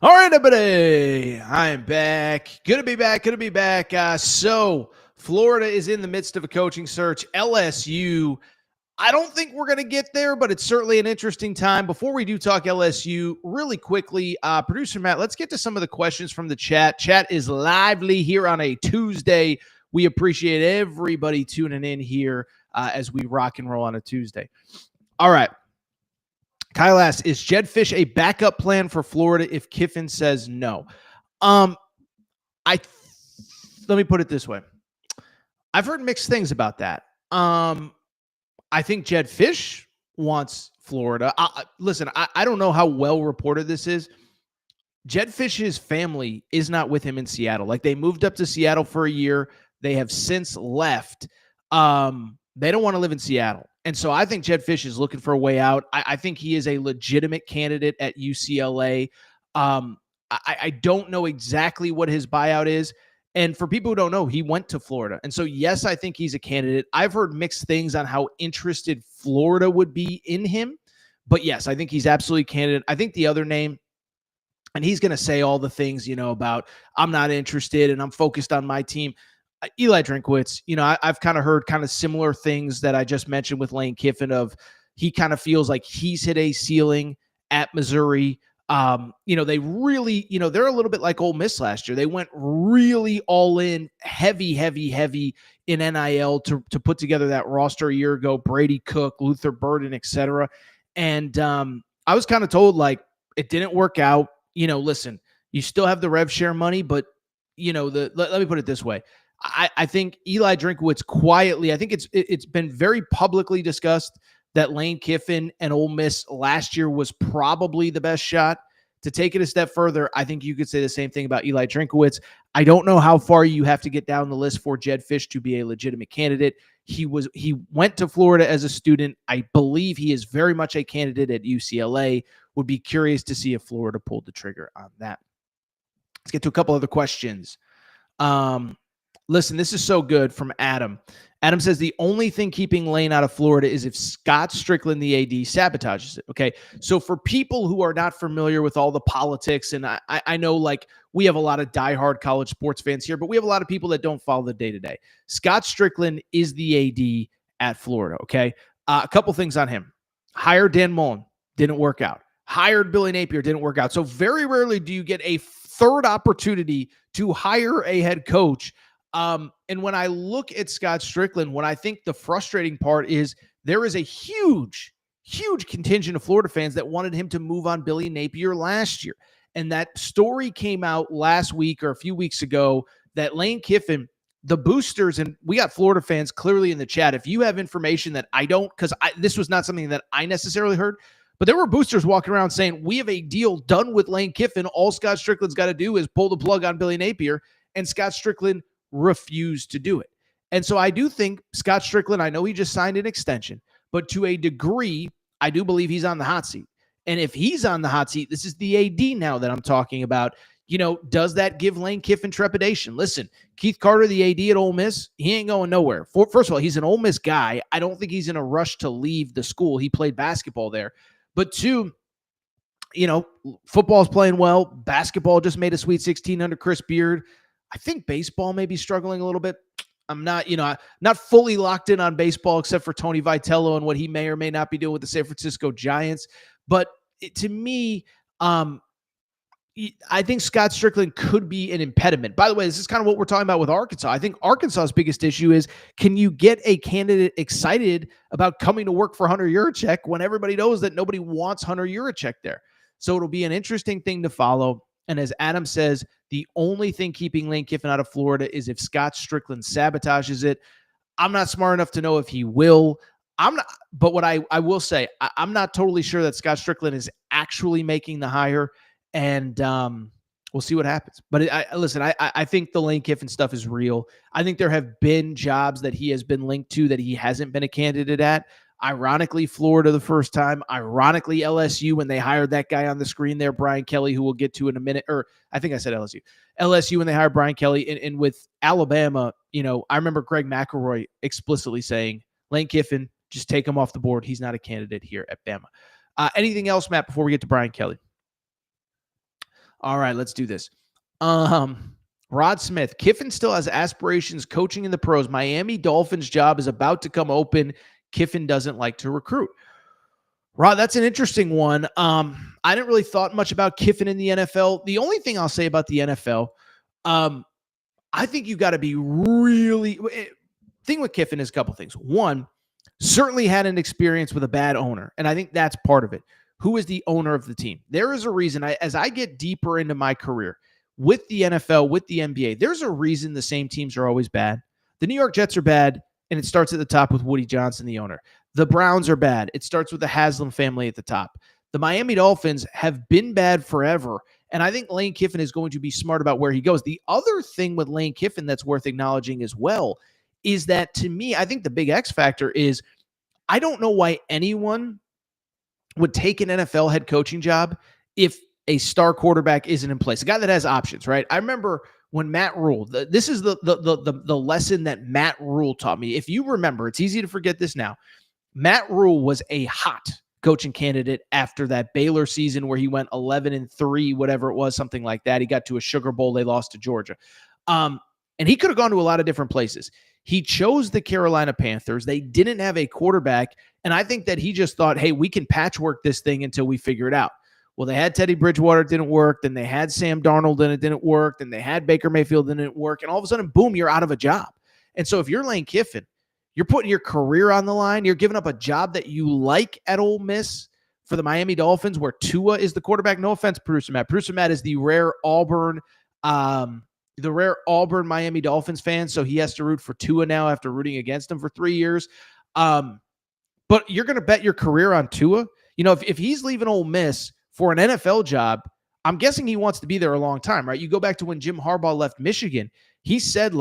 S1: All right, everybody, I'm back. Good to be back. So Florida is in the midst of a coaching search. LSU, I don't think we're going to get there, but it's certainly an interesting time. Before we do talk LSU, really quickly, producer Matt, let's get to some of the questions from the chat. Chat is lively here on a Tuesday. We appreciate everybody tuning in here as we rock and roll on a Tuesday. All right. Kyle asks, is Jedd Fisch a backup plan for Florida if Kiffin says no? Let me put it this way. I've heard mixed things about that. I think Jedd Fisch wants Florida. Listen, I don't know how well reported this is. Jedd Fisch's family is not with him in Seattle. Like, they moved up to Seattle for a year. They have since left. They don't want to live in Seattle. And so I think Jedd Fisch is looking for a way out. I think he is a legitimate candidate at UCLA. I don't know exactly what his buyout is. And for people who don't know, he went to Florida. And so, yes, I think he's a candidate. I've heard mixed things on how interested Florida would be in him. But, yes, I think he's absolutely a candidate. I think the other name, and he's going to say all the things, about I'm not interested and I'm focused on my team. Eli Drinkwitz, I've kind of heard kind of similar things that I just mentioned with Lane Kiffin of he kind of feels like he's hit a ceiling at Missouri. They really, they're a little bit like Ole Miss last year. They went really all in, heavy in NIL to put together that roster a year ago. Brady Cook, Luther Burden, etc. And I was kind of told like it didn't work out. Listen, you still have the rev share money, but let me put it this way. I think Eli Drinkwitz quietly, I think it's been very publicly discussed that Lane Kiffin and Ole Miss last year was probably the best shot. To take it a step further, I think you could say the same thing about Eli Drinkwitz. I don't know how far you have to get down the list for Jedd Fisch to be a legitimate candidate. He went to Florida as a student. I believe he is very much a candidate at UCLA. Would be curious to see if Florida pulled the trigger on that. Let's get to a couple other questions. Listen, this is so good from Adam. Adam says the only thing keeping Lane out of Florida is if Scott Strickland, the AD, sabotages it. Okay, so for people who are not familiar with all the politics, and I know like we have a lot of diehard college sports fans here, but we have a lot of people that don't follow the day-to-day. Scott Strickland is the AD at Florida, okay? A couple things on him. Hired Dan Mullen, didn't work out. Hired Billy Napier, didn't work out. So very rarely do you get a third opportunity to hire a head coach. And when I look at Scott Strickland, what I think the frustrating part is there is a huge contingent of Florida fans that wanted him to move on Billy Napier last year. And that story came out last week or a few weeks ago that Lane Kiffin, the boosters, and we got Florida fans clearly in the chat. If you have information that I don't, because this was not something that I necessarily heard, but there were boosters walking around saying, we have a deal done with Lane Kiffin. All Scott Strickland's got to do is pull the plug on Billy Napier. And Scott Strickland refused to do it. And so I do think Scott Strickland, I know he just signed an extension, but to a degree, I do believe he's on the hot seat. And if he's on the hot seat, this is the AD now that I'm talking about, does that give Lane Kiffin trepidation? Listen, Keith Carter, the AD at Ole Miss, he ain't going nowhere. First of all, he's an Ole Miss guy. I don't think he's in a rush to leave the school. He played basketball there. But two, football's playing well. Basketball just made a Sweet 16 under Chris Beard. I think baseball may be struggling a little bit. I'm not, not fully locked in on baseball except for Tony Vitello and what he may or may not be doing with the San Francisco Giants. But to me, I think Scott Strickland could be an impediment. By the way, this is kind of what we're talking about with Arkansas. I think Arkansas's biggest issue is, can you get a candidate excited about coming to work for Hunter Yurachek when everybody knows that nobody wants Hunter Yurachek there? So it'll be an interesting thing to follow. And as Adam says, the only thing keeping Lane Kiffin out of Florida is if Scott Strickland sabotages it. I'm not smart enough to know if he will. But what I will say, I'm not totally sure that Scott Strickland is actually making the hire. And we'll see what happens. But listen, I think the Lane Kiffin stuff is real. I think there have been jobs that he has been linked to that he hasn't been a candidate at. Ironically, Florida the first time. Ironically, LSU when they hired that guy on the screen there, Brian Kelly, who we'll get to in a minute. Or I think I said LSU. LSU when they hired Brian Kelly. And with Alabama, I remember Greg McElroy explicitly saying, Lane Kiffin, just take him off the board. He's not a candidate here at Bama. Anything else, Matt, before we get to Brian Kelly? All right, let's do this. Rod Smith, Kiffin still has aspirations coaching in the pros. Miami Dolphins job is about to come open. Kiffin doesn't like to recruit. Rod, that's an interesting one. I didn't really thought much about Kiffin in the NFL. The only thing I'll say about the NFL, I think you got to be really – thing with Kiffin is a couple things. One, certainly had an experience with a bad owner, and I think that's part of it. Who is the owner of the team? There is a reason, as I get deeper into my career with the NFL, with the NBA, there's a reason the same teams are always bad. The New York Jets are bad, and it starts at the top with Woody Johnson, the owner. The Browns are bad. It starts with the Haslam family at the top. The Miami Dolphins have been bad forever, and I think Lane Kiffin is going to be smart about where he goes. The other thing with Lane Kiffin that's worth acknowledging as well is that, to me, I think the big X factor is I don't know why anyone would take an NFL head coaching job if a star quarterback isn't in place, a guy that has options, right? I remember when Matt Rule, this is the lesson that Matt Rule taught me. If you remember, it's easy to forget this now. Matt Rule was a hot coaching candidate after that Baylor season where he went 11-3, whatever it was, something like that. He got to a Sugar Bowl. They lost to Georgia. And he could have gone to a lot of different places. He chose the Carolina Panthers. They didn't have a quarterback, and I think that he just thought, hey, we can patchwork this thing until we figure it out. Well, they had Teddy Bridgewater, it didn't work. Then they had Sam Darnold, and it didn't work. Then they had Baker Mayfield, and it didn't work. And all of a sudden, boom, you're out of a job. And so if you're Lane Kiffin, you're putting your career on the line. You're giving up a job that you like at Ole Miss for the Miami Dolphins, where Tua is the quarterback. No offense, Producer Matt. Producer Matt is the rare Auburn Miami Dolphins fan, so he has to root for Tua now after rooting against him for 3 years. But you're going to bet your career on Tua? If he's leaving Ole Miss for an NFL job, I'm guessing he wants to be there a long time, right? You go back to when Jim Harbaugh left Michigan. He said,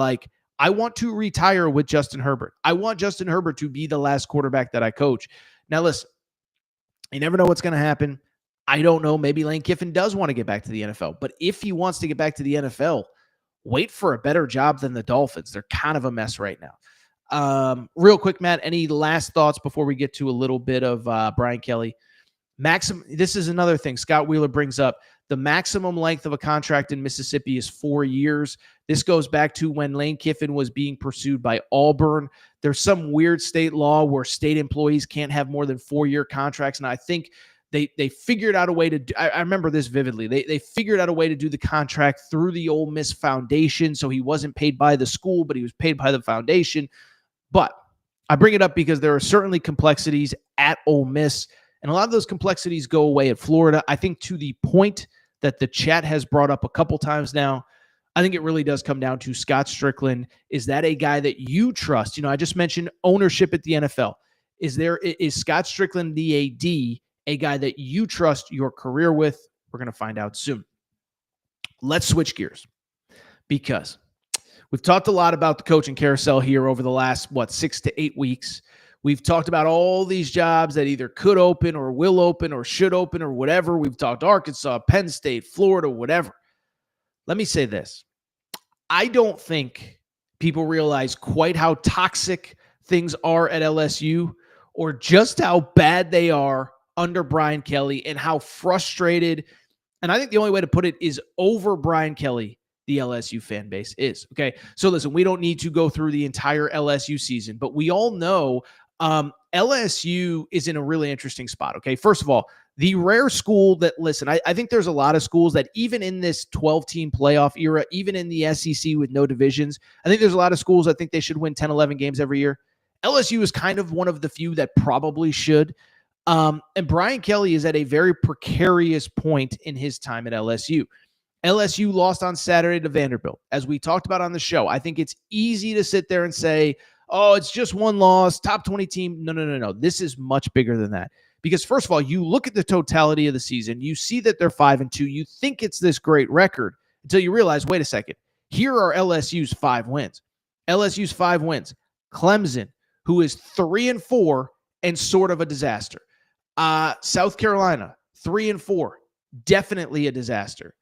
S1: I want to retire with Justin Herbert. I want Justin Herbert to be the last quarterback that I coach. Now, listen, you never know what's going to happen. I don't know. Maybe Lane Kiffin does want to get back to the NFL. But if he wants to get back to the NFL, wait for a better job than the Dolphins. They're kind of a mess right now. Real quick, Matt, any last thoughts before we get to a little bit of Brian Kelly? This is another thing Scott Wheeler brings up. The maximum length of a contract in Mississippi is 4 years. This goes back to when Lane Kiffin was being pursued by Auburn. There's some weird state law where state employees can't have more than 4-year contracts, and I think they figured out a way to do, I remember this vividly. They figured out a way to do the contract through the Ole Miss Foundation, so he wasn't paid by the school, but he was paid by the foundation. But I bring it up because there are certainly complexities at Ole Miss, and a lot of those complexities go away at Florida. I think to the point that the chat has brought up a couple times now, I think it really does come down to Scott Strickland. Is that a guy that you trust? I just mentioned ownership at the NFL. Is Scott Strickland, the AD, a guy that you trust your career with? We're going to find out soon. Let's switch gears because we've talked a lot about the coaching carousel here over the last, 6 to 8 weeks. We've talked about all these jobs that either could open or will open or should open or whatever. We've talked Arkansas, Penn State, Florida, whatever. Let me say this. I don't think people realize quite how toxic things are at LSU or just how bad they are under Brian Kelly and how frustrated, and I think the only way to put it is over Brian Kelly, the LSU fan base is. Okay, so listen, we don't need to go through the entire LSU season, but we all know LSU is in a really interesting spot. Okay, first of all, The rare school that, listen, I think there's a lot of schools that even in this 12-team playoff era, even in the SEC with no divisions, I think there's a lot of schools I think they should win 10, 11 games every year. LSU is kind of one of the few that probably should. And Brian Kelly is at a very precarious point in his time at LSU. LSU lost on Saturday to Vanderbilt. As we talked about on the show, I think it's easy to sit there and say, oh, it's just one loss, top 20 team. No. This is much bigger than that. Because first of all, you look at the totality of the season, you see that they're 5-2, you think it's this great record until you realize, wait a second, here are LSU's 5 wins. LSU's 5 wins. Clemson, who is 3-4 and sort of a disaster. South Carolina, 3-4, definitely a disaster.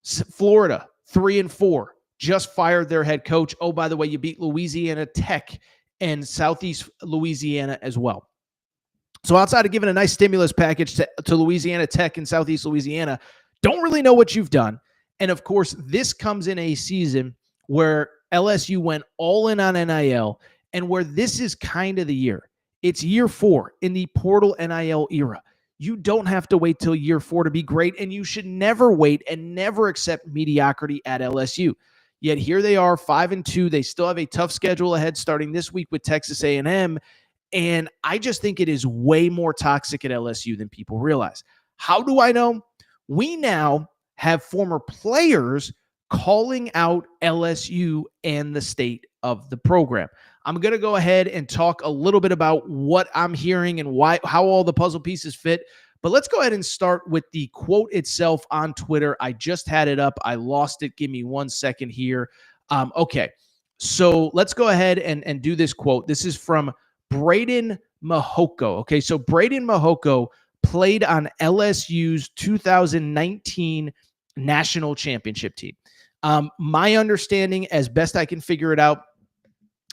S1: Florida, 3-4, just fired their head coach. Oh, by the way, you beat Louisiana Tech and Southeast Louisiana as well. So outside of giving a nice stimulus package to Louisiana Tech and Southeast Louisiana, don't really know what you've done. And of course, this comes in a season where LSU went all in on NIL and where this is kind of the year. It's year 4 in the portal NIL era. You don't have to wait till year 4 to be great, and you should never wait and never accept mediocrity at LSU. Yet here they are, 5-2. They still have a tough schedule ahead starting this week with Texas A&M. And I just think it is way more toxic at LSU than people realize. How do I know? We now have former players calling out LSU and the state of the program. I'm going to go ahead and talk a little bit about what I'm hearing and how all the puzzle pieces fit. But let's go ahead and start with the quote itself on Twitter. I just had it up. I lost it. Give me 1 second here. Okay, so let's go ahead and do this quote. This is from Braden Mahoko. Okay, so Braden Mahoko played on LSU's 2019 national championship team. My understanding, as best I can figure it out,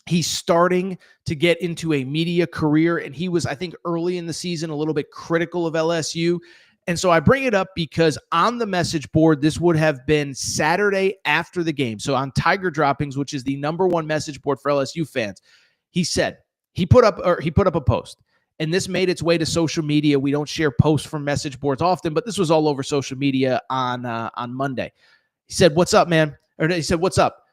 S1: he's starting to get into a media career, and he was, I think, early in the season a little bit critical of LSU. And so I bring it up because on the message board, this would have been Saturday after the game. So on Tiger Droppings, which is the #1 message board for LSU fans, he said, he put up a post, and this made its way to social media. We don't share posts from message boards often, but this was all over social media on Monday. He said, "What's up, man?" Or he said, "What's up?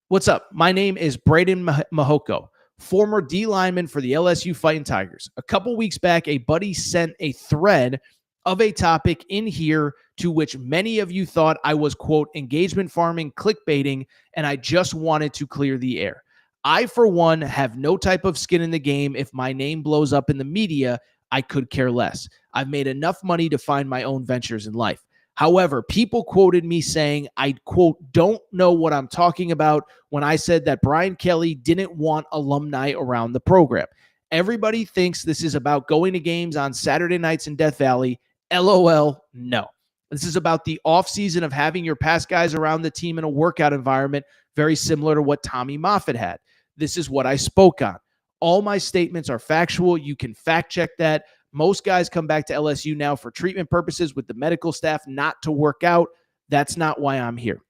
S1: What's up? My name is Braden Mahoko, former D lineman for the LSU Fighting Tigers. A couple weeks back, a buddy sent a thread of a topic in here to which many of you thought I was, quote, engagement farming, clickbaiting, and I just wanted to clear the air. I, for one, have no type of skin in the game. If my name blows up in the media, I could care less. I've made enough money to find my own ventures in life. However, people quoted me saying I, quote, don't know what I'm talking about when I said that Brian Kelly didn't want alumni around the program. Everybody thinks this is about going to games on Saturday nights in Death Valley. LOL, no. This is about the offseason of having your past guys around the team in a workout environment, very similar to what Tommy Moffitt had. This is what I spoke on. All my statements are factual. You can fact check that. Most guys come back to LSU now for treatment purposes with the medical staff, not to work out. That's not why I'm here.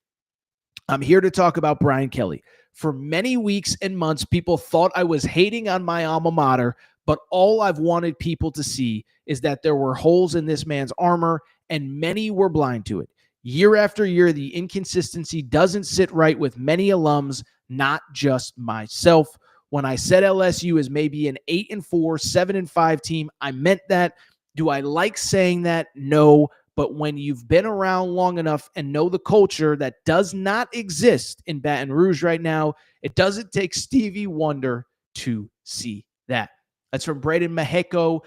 S1: I'm here to talk about Brian Kelly. For many weeks and months, people thought I was hating on my alma mater, but all I've wanted people to see is that there were holes in this man's armor, and many were blind to it. Year after year, the inconsistency doesn't sit right with many alums, not just myself. When I said LSU is maybe an 8-4, 7-5 team, I meant that. Do I like saying that? No. But when you've been around long enough and know the culture that does not exist in Baton Rouge right now, it doesn't take Stevie Wonder to see that. That's from Braden Maheko.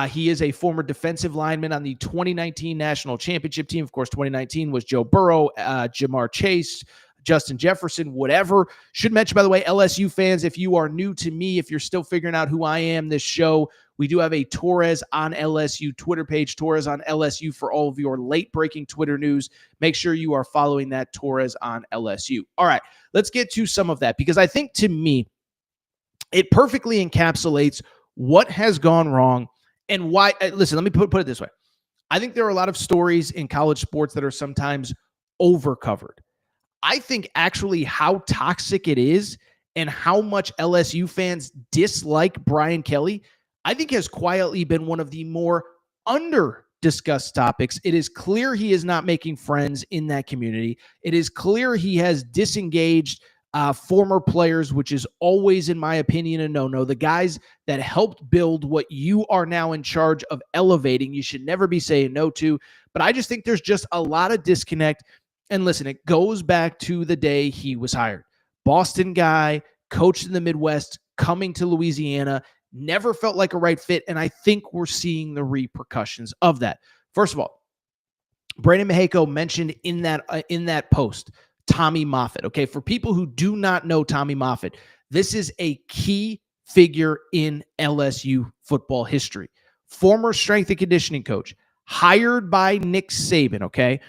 S1: He is a former defensive lineman on the 2019 national championship team. Of course, 2019 was Joe Burrow, Jamar Chase, Justin Jefferson, whatever. Should mention, by the way, LSU fans, if you are new to me, if you're still figuring out who I am, this show, we do have a Torres on LSU Twitter page, Torres on LSU, for all of your late-breaking Twitter news. Make sure you are following that, Torres on LSU. All right, let's get to some of that, because I think, to me, it perfectly encapsulates what has gone wrong and why. Listen, let me put it this way. I think there are a lot of stories in college sports that are sometimes overcovered. I think actually how toxic it is and how much LSU fans dislike Brian Kelly, I think has quietly been one of the more under discussed topics. It is clear he is not making friends in that community. It is clear he has disengaged former players, which is always, in my opinion, a no-no. The guys that helped build what you are now in charge of elevating, you should never be saying no to. But I just think there's just a lot of disconnect. And listen, it goes back to the day he was hired. Boston guy, coached in the Midwest, coming to Louisiana, never felt like a right fit. And I think we're seeing the repercussions of that. First of all, Brandon Mahako mentioned in that post, Tommy Moffitt. Okay, for people who do not know Tommy Moffitt, this is a key figure in LSU football history. Former strength and conditioning coach, hired by Nick Saban, okay?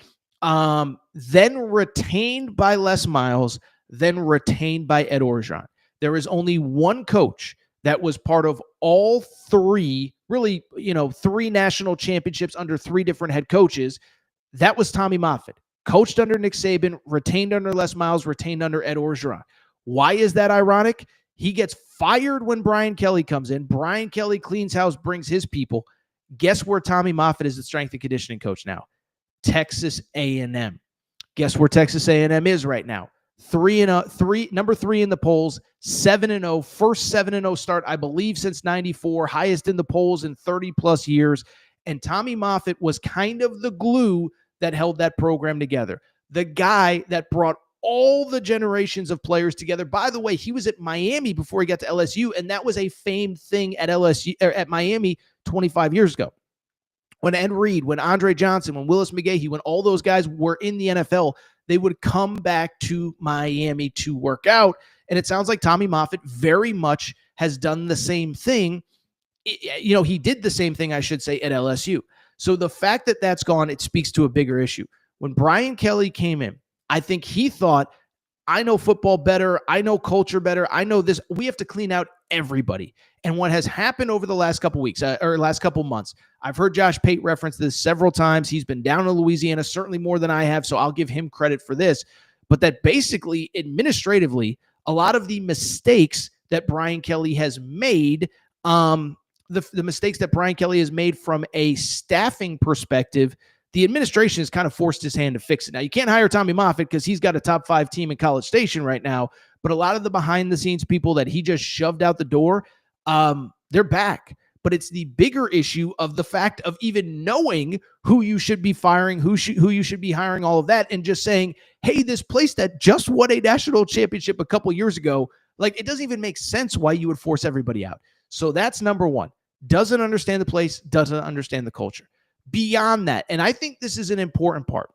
S1: Then retained by Les Miles, then retained by Ed Orgeron. There is only one coach that was part of all three, really, three national championships under three different head coaches. That was Tommy Moffitt. Coached under Nick Saban, retained under Les Miles, retained under Ed Orgeron. Why is that ironic? He gets fired when Brian Kelly comes in. Brian Kelly cleans house, brings his people. Guess where Tommy Moffitt is the strength and conditioning coach now? Texas A&M. Guess where Texas A&M is right now? Number 3 in the polls, 7-0, first 7-0 start, I believe, since 94, highest in the polls in 30 plus years. And Tommy Moffitt was kind of the glue that held that program together. The guy that brought all the generations of players together. By the way, he was at Miami before he got to LSU, and that was a famed thing at LSU or at Miami 25 years ago. When Ed Reed, when Andre Johnson, when Willis McGahee, when all those guys were in the NFL, they would come back to Miami to work out. And it sounds like Tommy Moffitt very much has done the same thing. He did the same thing, I should say, at LSU. So the fact that that's gone, it speaks to a bigger issue. When Brian Kelly came in, I think he thought, I know football better. I know culture better. I know this. We have to clean out everybody. And what has happened over the last couple weeks or last couple months, I've heard Josh Pate reference this several times. He's been down in Louisiana, certainly more than I have. So I'll give him credit for this. But that basically, administratively, a lot of the mistakes that Brian Kelly has made, the mistakes that Brian Kelly has made from a staffing perspective, the administration has kind of forced his hand to fix it. Now, you can't hire Tommy Moffitt because he's got a top 5 team in College Station right now, but a lot of the behind-the-scenes people that he just shoved out the door, they're back. But it's the bigger issue of the fact of even knowing who you should be firing, who you should be hiring, all of that, and just saying, hey, this place that just won a national championship a couple years ago, like, it doesn't even make sense why you would force everybody out. So that's number one. Doesn't understand the place, doesn't understand the culture. Beyond that, and I think this is an important part,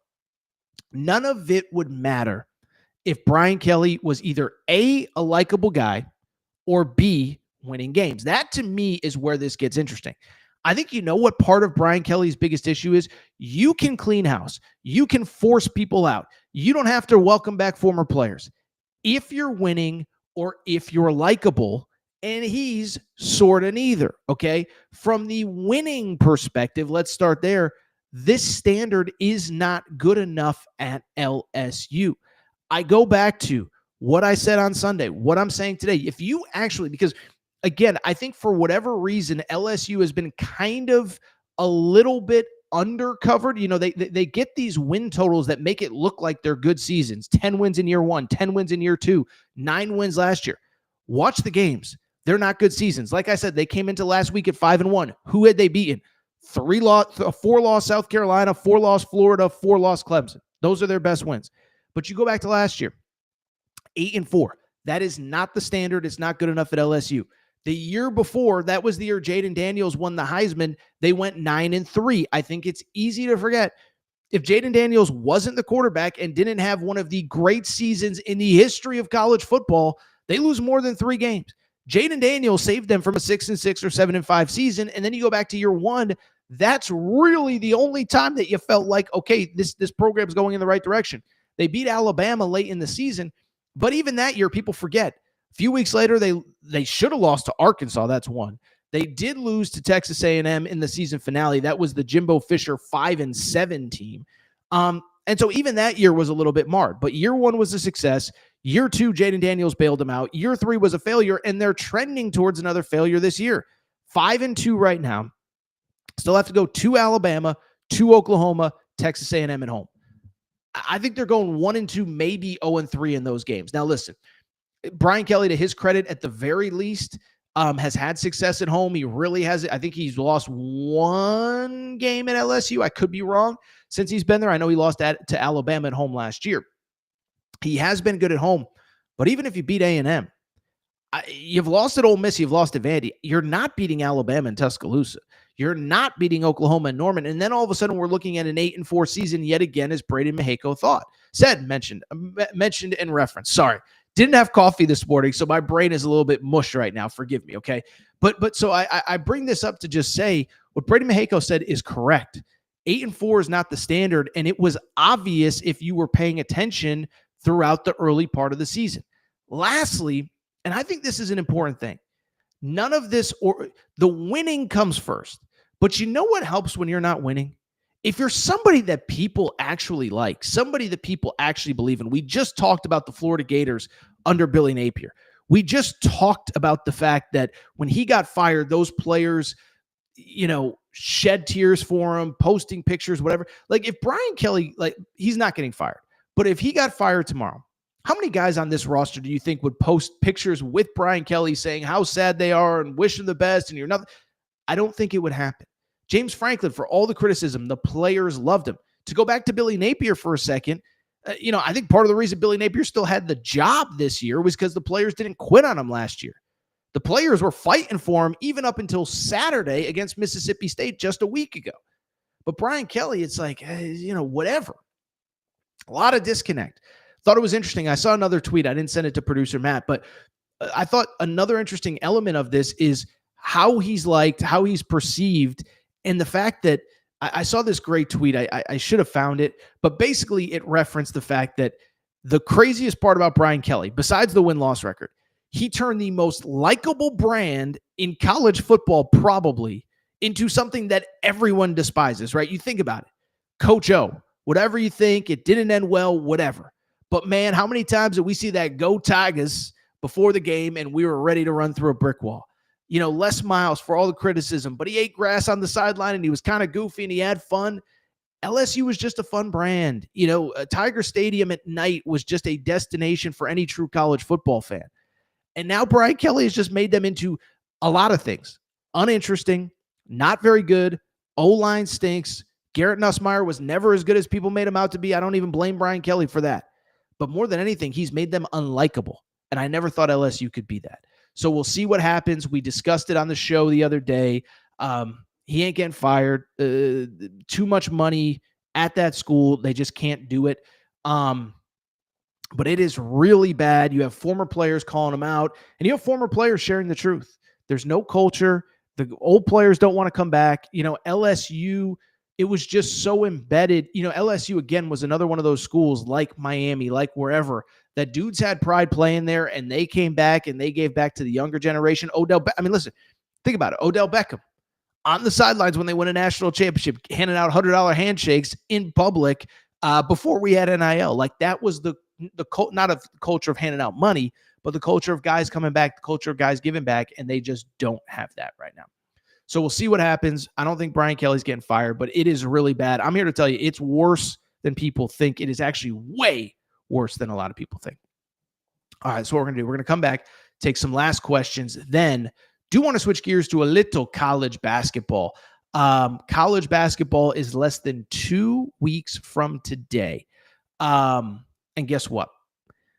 S1: none of it would matter if Brian Kelly was either A, a likable guy, or B, winning games. That, to me, is where this gets interesting. I think what part of Brian Kelly's biggest issue is? You can clean house. You can force people out. You don't have to welcome back former players. If you're winning or if you're likable, and he's sort of neither, okay? From the winning perspective, let's start there. This standard is not good enough at LSU. I go back to what I said on Sunday, what I'm saying today. If you actually, because again, I think for whatever reason, LSU has been kind of a little bit undercovered. They get these win totals that make it look like they're good seasons. 10 wins in year 1, 10 wins in year 2, 9 wins last year. Watch the games. They're not good seasons. Like I said, they came into last week at 5-1. Who had they beaten? 4-loss South Carolina, 4-loss Florida, 4-loss Clemson. Those are their best wins. But you go back to last year, 8-4. That is not the standard. It's not good enough at LSU. The year before, that was the year Jaden Daniels won the Heisman. They went 9-3. I think it's easy to forget. If Jaden Daniels wasn't the quarterback and didn't have one of the great seasons in the history of college football, they lose more than 3 games. Jaden Daniels saved them from a 6-6 or 7-5 season. And then you go back to year 1. That's really the only time that you felt like, okay, this program's going in the right direction. They beat Alabama late in the season. But even that year, people forget. A few weeks later, they should have lost to Arkansas. That's one. They did lose to Texas A&M in the season finale. That was the Jimbo Fisher 5-7 team. And so even that year was a little bit marred. But year 1 was a success. Year 2, Jaden Daniels bailed them out. Year 3 was a failure, and they're trending towards another failure this year. 5-2 right now. Still have to go to Alabama, to Oklahoma, Texas A&M at home. I think they're going 1-2, maybe 0-3 in those games. Now, listen, Brian Kelly, to his credit, at the very least, has had success at home. He really has. I think he's lost one game at LSU. I could be wrong. Since he's been there, I know he lost to Alabama at home last year. He has been good at home. But even if you beat A&M, you've lost at Ole Miss, you've lost at Vandy. You're not beating Alabama and Tuscaloosa. You're not beating Oklahoma and Norman. And then all of a sudden we're looking at an 8-4 season yet again, as Braden Mahako mentioned and referenced. Sorry. Didn't have coffee this morning, so my brain is a little bit mush right now. Forgive me, okay? But so I bring this up to just say what Braden Mahako said is correct. 8-4 is not the standard, and it was obvious if you were paying attention throughout the early part of the season. Lastly, and I think this is an important thing, none of this, or the winning comes first. But you know what helps when you're not winning? If you're somebody that people actually like, somebody that people actually believe in. We just talked about the Florida Gators under Billy Napier. We just talked about the fact that when he got fired, those players, shed tears for him, posting pictures, whatever. Like, if Brian Kelly, he's not getting fired, but if he got fired tomorrow, how many guys on this roster do you think would post pictures with Brian Kelly saying how sad they are and wish him the best and you're nothing? I don't think it would happen. James Franklin, for all the criticism, the players loved him. To go back to Billy Napier for a second, I think part of the reason Billy Napier still had the job this year was because the players didn't quit on him last year. The players were fighting for him even up until Saturday against Mississippi State just a week ago. But Brian Kelly, it's like, whatever. A lot of disconnect. Thought it was interesting. I saw another tweet. I didn't send it to producer Matt, but I thought another interesting element of this is how he's liked, how he's perceived, and the fact that I saw this great tweet. I should have found it, but basically it referenced the fact that the craziest part about Brian Kelly, besides the win-loss record, he turned the most likable brand in college football probably into something that everyone despises, right? You think about it. Coach O, whatever you think, it didn't end well, whatever. But man, how many times did we see that go Tigers before the game and we were ready to run through a brick wall? Les Miles, for all the criticism, but he ate grass on the sideline and he was kind of goofy and he had fun. LSU was just a fun brand. Tiger Stadium at night was just a destination for any true college football fan. And now Brian Kelly has just made them into a lot of things. Uninteresting, not very good. O-line stinks. Garrett Nussmeier was never as good as people made him out to be. I don't even blame Brian Kelly for that. But more than anything, he's made them unlikable. And I never thought LSU could be that. So we'll see what happens. We discussed it on the show the other day. He ain't getting fired. Too much money at that school. They just can't do it. But it is really bad. You have former players calling him out, and you have former players sharing the truth. There's no culture. The old players don't want to come back. LSU, it was just so embedded. LSU, again, was another one of those schools like Miami, like wherever, that dudes had pride playing there, and they came back, and they gave back to the younger generation. Listen, think about it. Odell Beckham on the sidelines when they won a national championship, handing out $100 handshakes in public before we had NIL. Like, that was the not a culture of handing out money, but the culture of guys coming back, the culture of guys giving back, and they just don't have that right now. So we'll see what happens. I don't think Brian Kelly's getting fired, but it is really bad. I'm here to tell you it's worse than people think. It is actually way worse than a lot of people think. All right, so what we're going to do, we're going to come back, take some last questions, then do want to switch gears to a little college basketball. College basketball is less than 2 weeks from today. And guess what?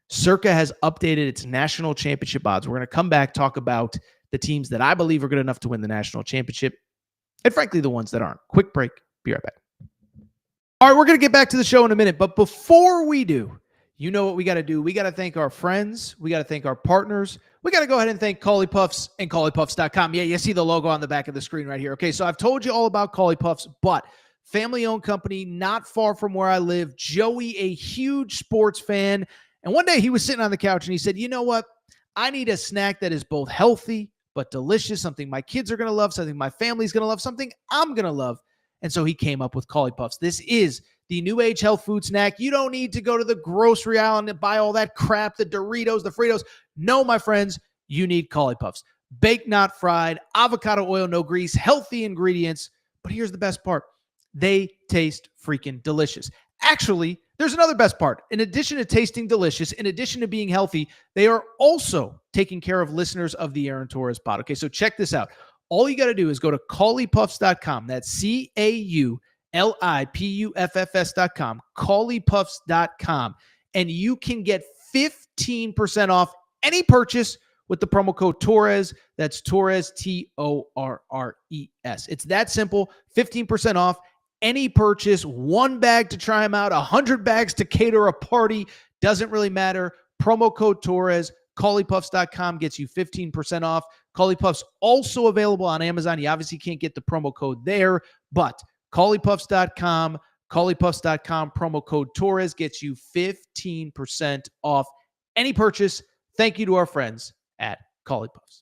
S1: Circa has updated its national championship odds. We're going to come back, talk about the teams that I believe are good enough to win the national championship, and frankly, the ones that aren't. Quick break. Be right back. All right, we're going to get back to the show in a minute, but before we do, you know what we got to do. We got to thank our friends. We got to thank our partners. We got to go ahead and thank Cauley Puffs and CauleyPuffs.com. Yeah, you see the logo on the back of the screen right here. Okay, so I've told you all about Cauley Puffs, but family-owned company, not far from where I live. Joey, a huge sports fan, and one day he was sitting on the couch and he said, you know what? I need a snack that is both healthy but delicious, something my kids are going to love, something my family's going to love, something I'm going to love. And so he came up with Cauley Puffs. This is the new age health food snack. You don't need to go to the grocery aisle and buy all that crap, the Doritos, the Fritos. No, my friends, you need Cauley Puffs. Baked, not fried, avocado oil, no grease, healthy ingredients, But here's the best part. They taste freaking delicious. Actually, there's another best part. In addition to tasting delicious, in addition to being healthy, they are also taking care of listeners of the Aaron Torres pod. Okay, so check this out. All you got to do is go to Caulipuffs.com. That's CAULIPUFFS.com, Caulipuffs.com, and you can get 15% off any purchase with the promo code Torres. That's Torres, Torres. It's that simple. 15% off any purchase. 1 bag to try them out, 100 bags to cater a party. Doesn't really matter. Promo code Torres. Caulipuffs.com gets you 15% off. Caulipuffs also available on Amazon. You obviously can't get the promo code there, but Caulipuffs.com, Caulipuffs.com, promo code Torres gets you 15% off any purchase. Thank you to our friends at Caulipuffs.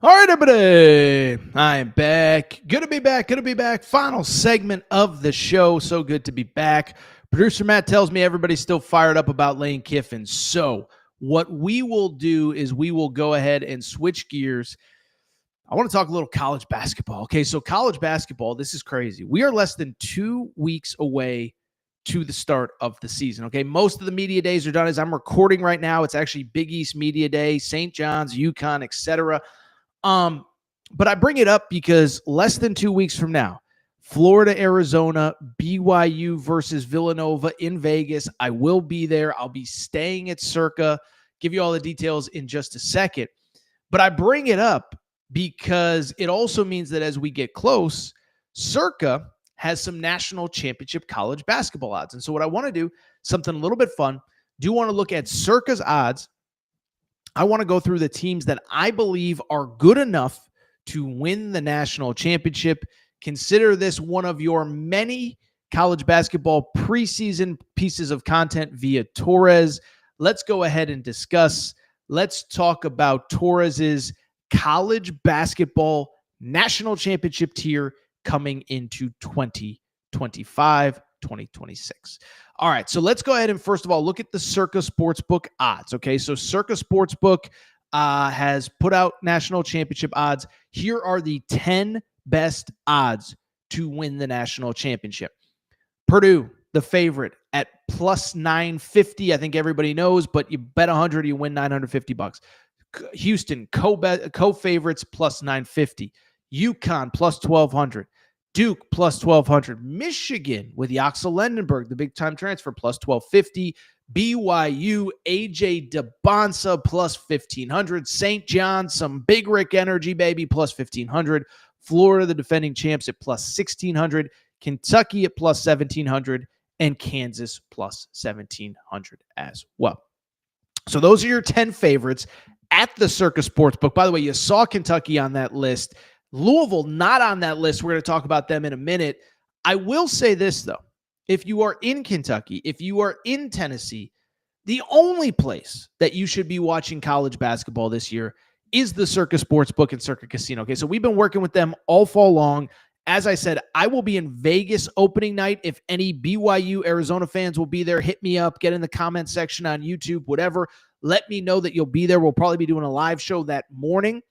S1: All right, everybody. I am back. Good to be back. Final segment of the show. So good to be back. Producer Matt tells me everybody's still fired up about Lane Kiffin. So what we will do is we will go ahead and switch gears. I want to talk a little college basketball. Okay, so college basketball, this is crazy. We are less than 2 weeks away to the start of the season. Okay, most of the media days are done. As I'm recording right now, it's actually Big East Media Day, St. John's, UConn, etc. But I bring it up because less than 2 weeks from now, Florida, Arizona, BYU versus Villanova in Vegas. I will be there. I'll be staying at Circa. Give you all the details in just a second. But I bring it up because it also means that as we get close, Circa has some national championship college basketball odds. And so what I want to do, something a little bit fun, do want to look at Circa's odds. I want to go through the teams that I believe are good enough to win the national championship. Consider this one of your many college basketball preseason pieces of content via Torres. Let's go ahead and discuss. Let's talk about Torres's college basketball national championship tier coming into 2025, 2026. All right, so let's go ahead and first of all look at the Circa Sportsbook odds. Okay, so Circa Sportsbook has put out national championship odds. Here are the 10 best odds to win the national championship. Purdue, the favorite, at plus 950. I think everybody knows, but you bet 100, you win $950. Houston, co-favorites, plus 950. UConn, plus 1,200. Duke, plus 1,200. Michigan, with Yaxel Lendenberg, the big-time transfer, plus 1,250. BYU, AJ DeBonsa, plus 1,500. St. John, some Big Rick energy, baby, plus 1,500. Florida, the defending champs, at plus 1,600. Kentucky at plus 1,700. And Kansas, plus 1,700 as well. So those are your 10 favorites at the Circa Sportsbook. By the way, you saw Kentucky on that list. Louisville, not on that list. We're going to talk about them in a minute. I will say this, though. If you are in Kentucky, if you are in Tennessee, the only place that you should be watching college basketball this year is the Circa Sportsbook and Circa Casino. Okay, so we've been working with them all fall long. As I said, I will be in Vegas opening night. If any BYU Arizona fans will be there, hit me up, get in the comment section on YouTube, whatever. Let me know that you'll be there. We'll probably be doing a live show that morning.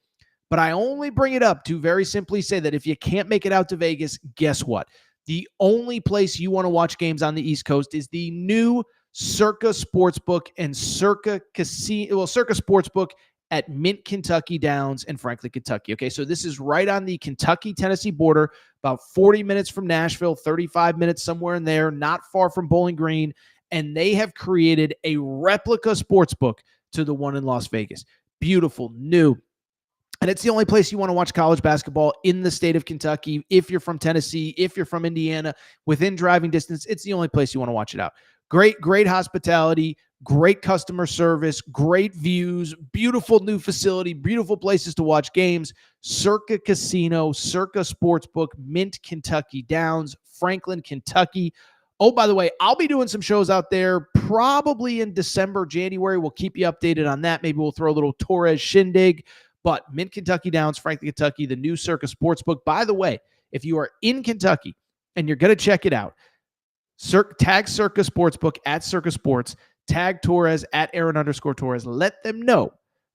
S1: But I only bring it up to very simply say that if you can't make it out to Vegas, guess what? The only place you want to watch games on the East Coast is the new Circa Sportsbook and Circa Casino, well, Circa Sportsbook at Mint, Kentucky Downs and Franklin, Kentucky. Okay, so this is right on the Kentucky-Tennessee border, about 40 minutes from Nashville, 35 minutes somewhere in there, not far from Bowling Green, and they have created a replica sportsbook to the one in Las Vegas. Beautiful, new. And it's the only place you want to watch college basketball in the state of Kentucky. If you're from Tennessee, if you're from Indiana, within driving distance, it's the only place you want to watch it out. Great hospitality, great customer service, great views, beautiful new facility, beautiful places to watch games. Circa Casino, Circa Sportsbook, Mint, Kentucky Downs, Franklin, Kentucky. Oh, by the way, I'll be doing some shows out there probably in December, January. We'll keep you updated on that. Maybe we'll throw a little Torres shindig. But Mint, Kentucky Downs, Franklin, Kentucky, the new Circa Sportsbook. By the way, if you are in Kentucky and you're going to check it out, tag Circa Sportsbook at Circa Sports, tag Torres at Aaron_Torres. Let them know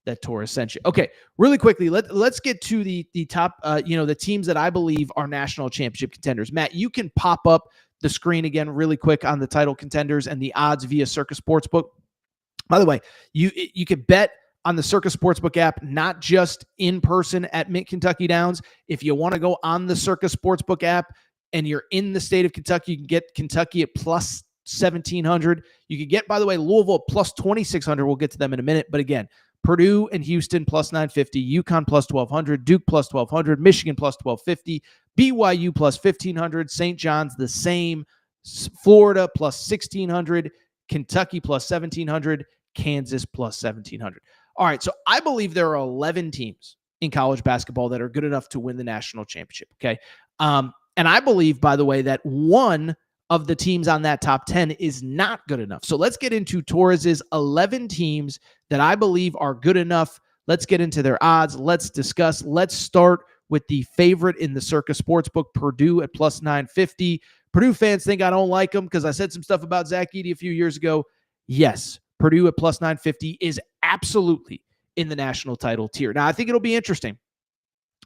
S1: that Torres sent you. Okay, really quickly, let's get to the top, the teams that I believe are national championship contenders. Matt, you can pop up the screen again really quick on the title contenders and the odds via Circus Sportsbook. By the way, you could bet on the Circus Sportsbook app, not just in person at Mint Kentucky Downs. If you want to go on the Circus Sportsbook app and you're in the state of Kentucky, you can get Kentucky at plus 1,700. You could get, by the way, Louisville at plus 2,600. We'll get to them in a minute. But again, Purdue and Houston plus 950, UConn plus 1,200, Duke plus 1,200, Michigan plus 1,250, BYU plus 1,500, St. John's the same, Florida plus 1,600, Kentucky plus 1,700, Kansas plus 1,700. All right, so I believe there are 11 teams in college basketball that are good enough to win the national championship, okay? And I believe, by the way, that one of the teams on that top 10 is not good enough. So let's get into Torres's 11 teams that I believe are good enough. Let's get into their odds. Let's discuss. Let's start with the favorite in the Circus Sportsbook, Purdue at plus 950. Purdue fans think I don't like them because I said some stuff about Zach Edey a few years ago. Yes, Purdue at plus 950 is absolutely in the national title tier. Now, I think it'll be interesting.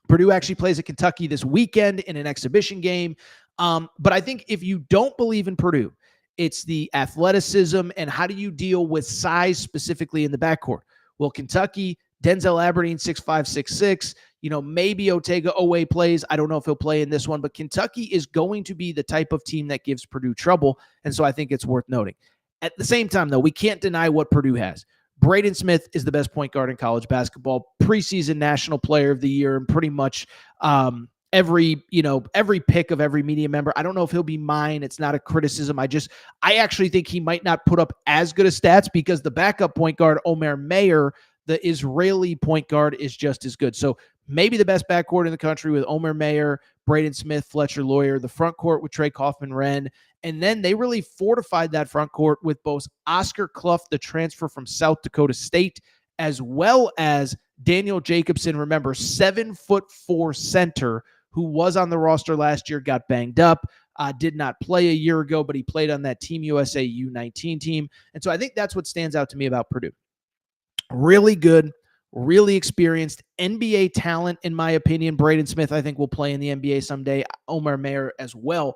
S1: Purdue actually plays at Kentucky this weekend in an exhibition game. But I think if you don't believe in Purdue, it's the athleticism and how do you deal with size specifically in the backcourt. Well, Kentucky, Denzel Aberdeen, 6'5", 6'6". Maybe Otega Owe plays. I don't know if he'll play in this one, but Kentucky is going to be the type of team that gives Purdue trouble. And so I think it's worth noting. At the same time, though, we can't deny what Purdue has. Braden Smith is the best point guard in college basketball, preseason national player of the year, and pretty much every pick of every media member. I don't know if he'll be mine. It's not a criticism. I actually think he might not put up as good of stats because the backup point guard, Omer Mayer, the Israeli point guard, is just as good. So maybe the best backcourt in the country with Omer Mayer, Braden Smith, Fletcher Lawyer, the front court with Trey Kaufman-Renn. And then they really fortified that front court with both Oscar Clough, the transfer from South Dakota State, as well as Daniel Jacobson, remember, 7'4" center who was on the roster last year, got banged up, did not play a year ago, but he played on that Team USA U19 team. And so I think that's what stands out to me about Purdue. Really good, really experienced NBA talent, in my opinion. Braden Smith, I think, will play in the NBA someday. Omer Mayer as well.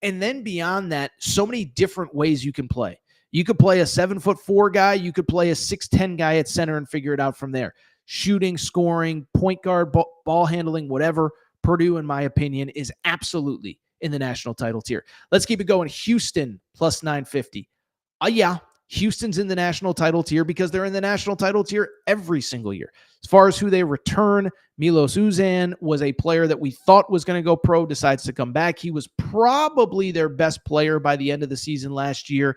S1: And then beyond that, so many different ways you can play. You could play a 7'4" guy. You could play a 6'10" guy at center and figure it out from there. Shooting, scoring, point guard, ball handling, whatever. Purdue, in my opinion, is absolutely in the national title tier. Let's keep it going. Houston plus 950. Yeah, Houston's in the national title tier because they're in the national title tier every single year. As far as who they return, Milos Uzan was a player that we thought was going to go pro, decides to come back. He was probably their best player by the end of the season last year.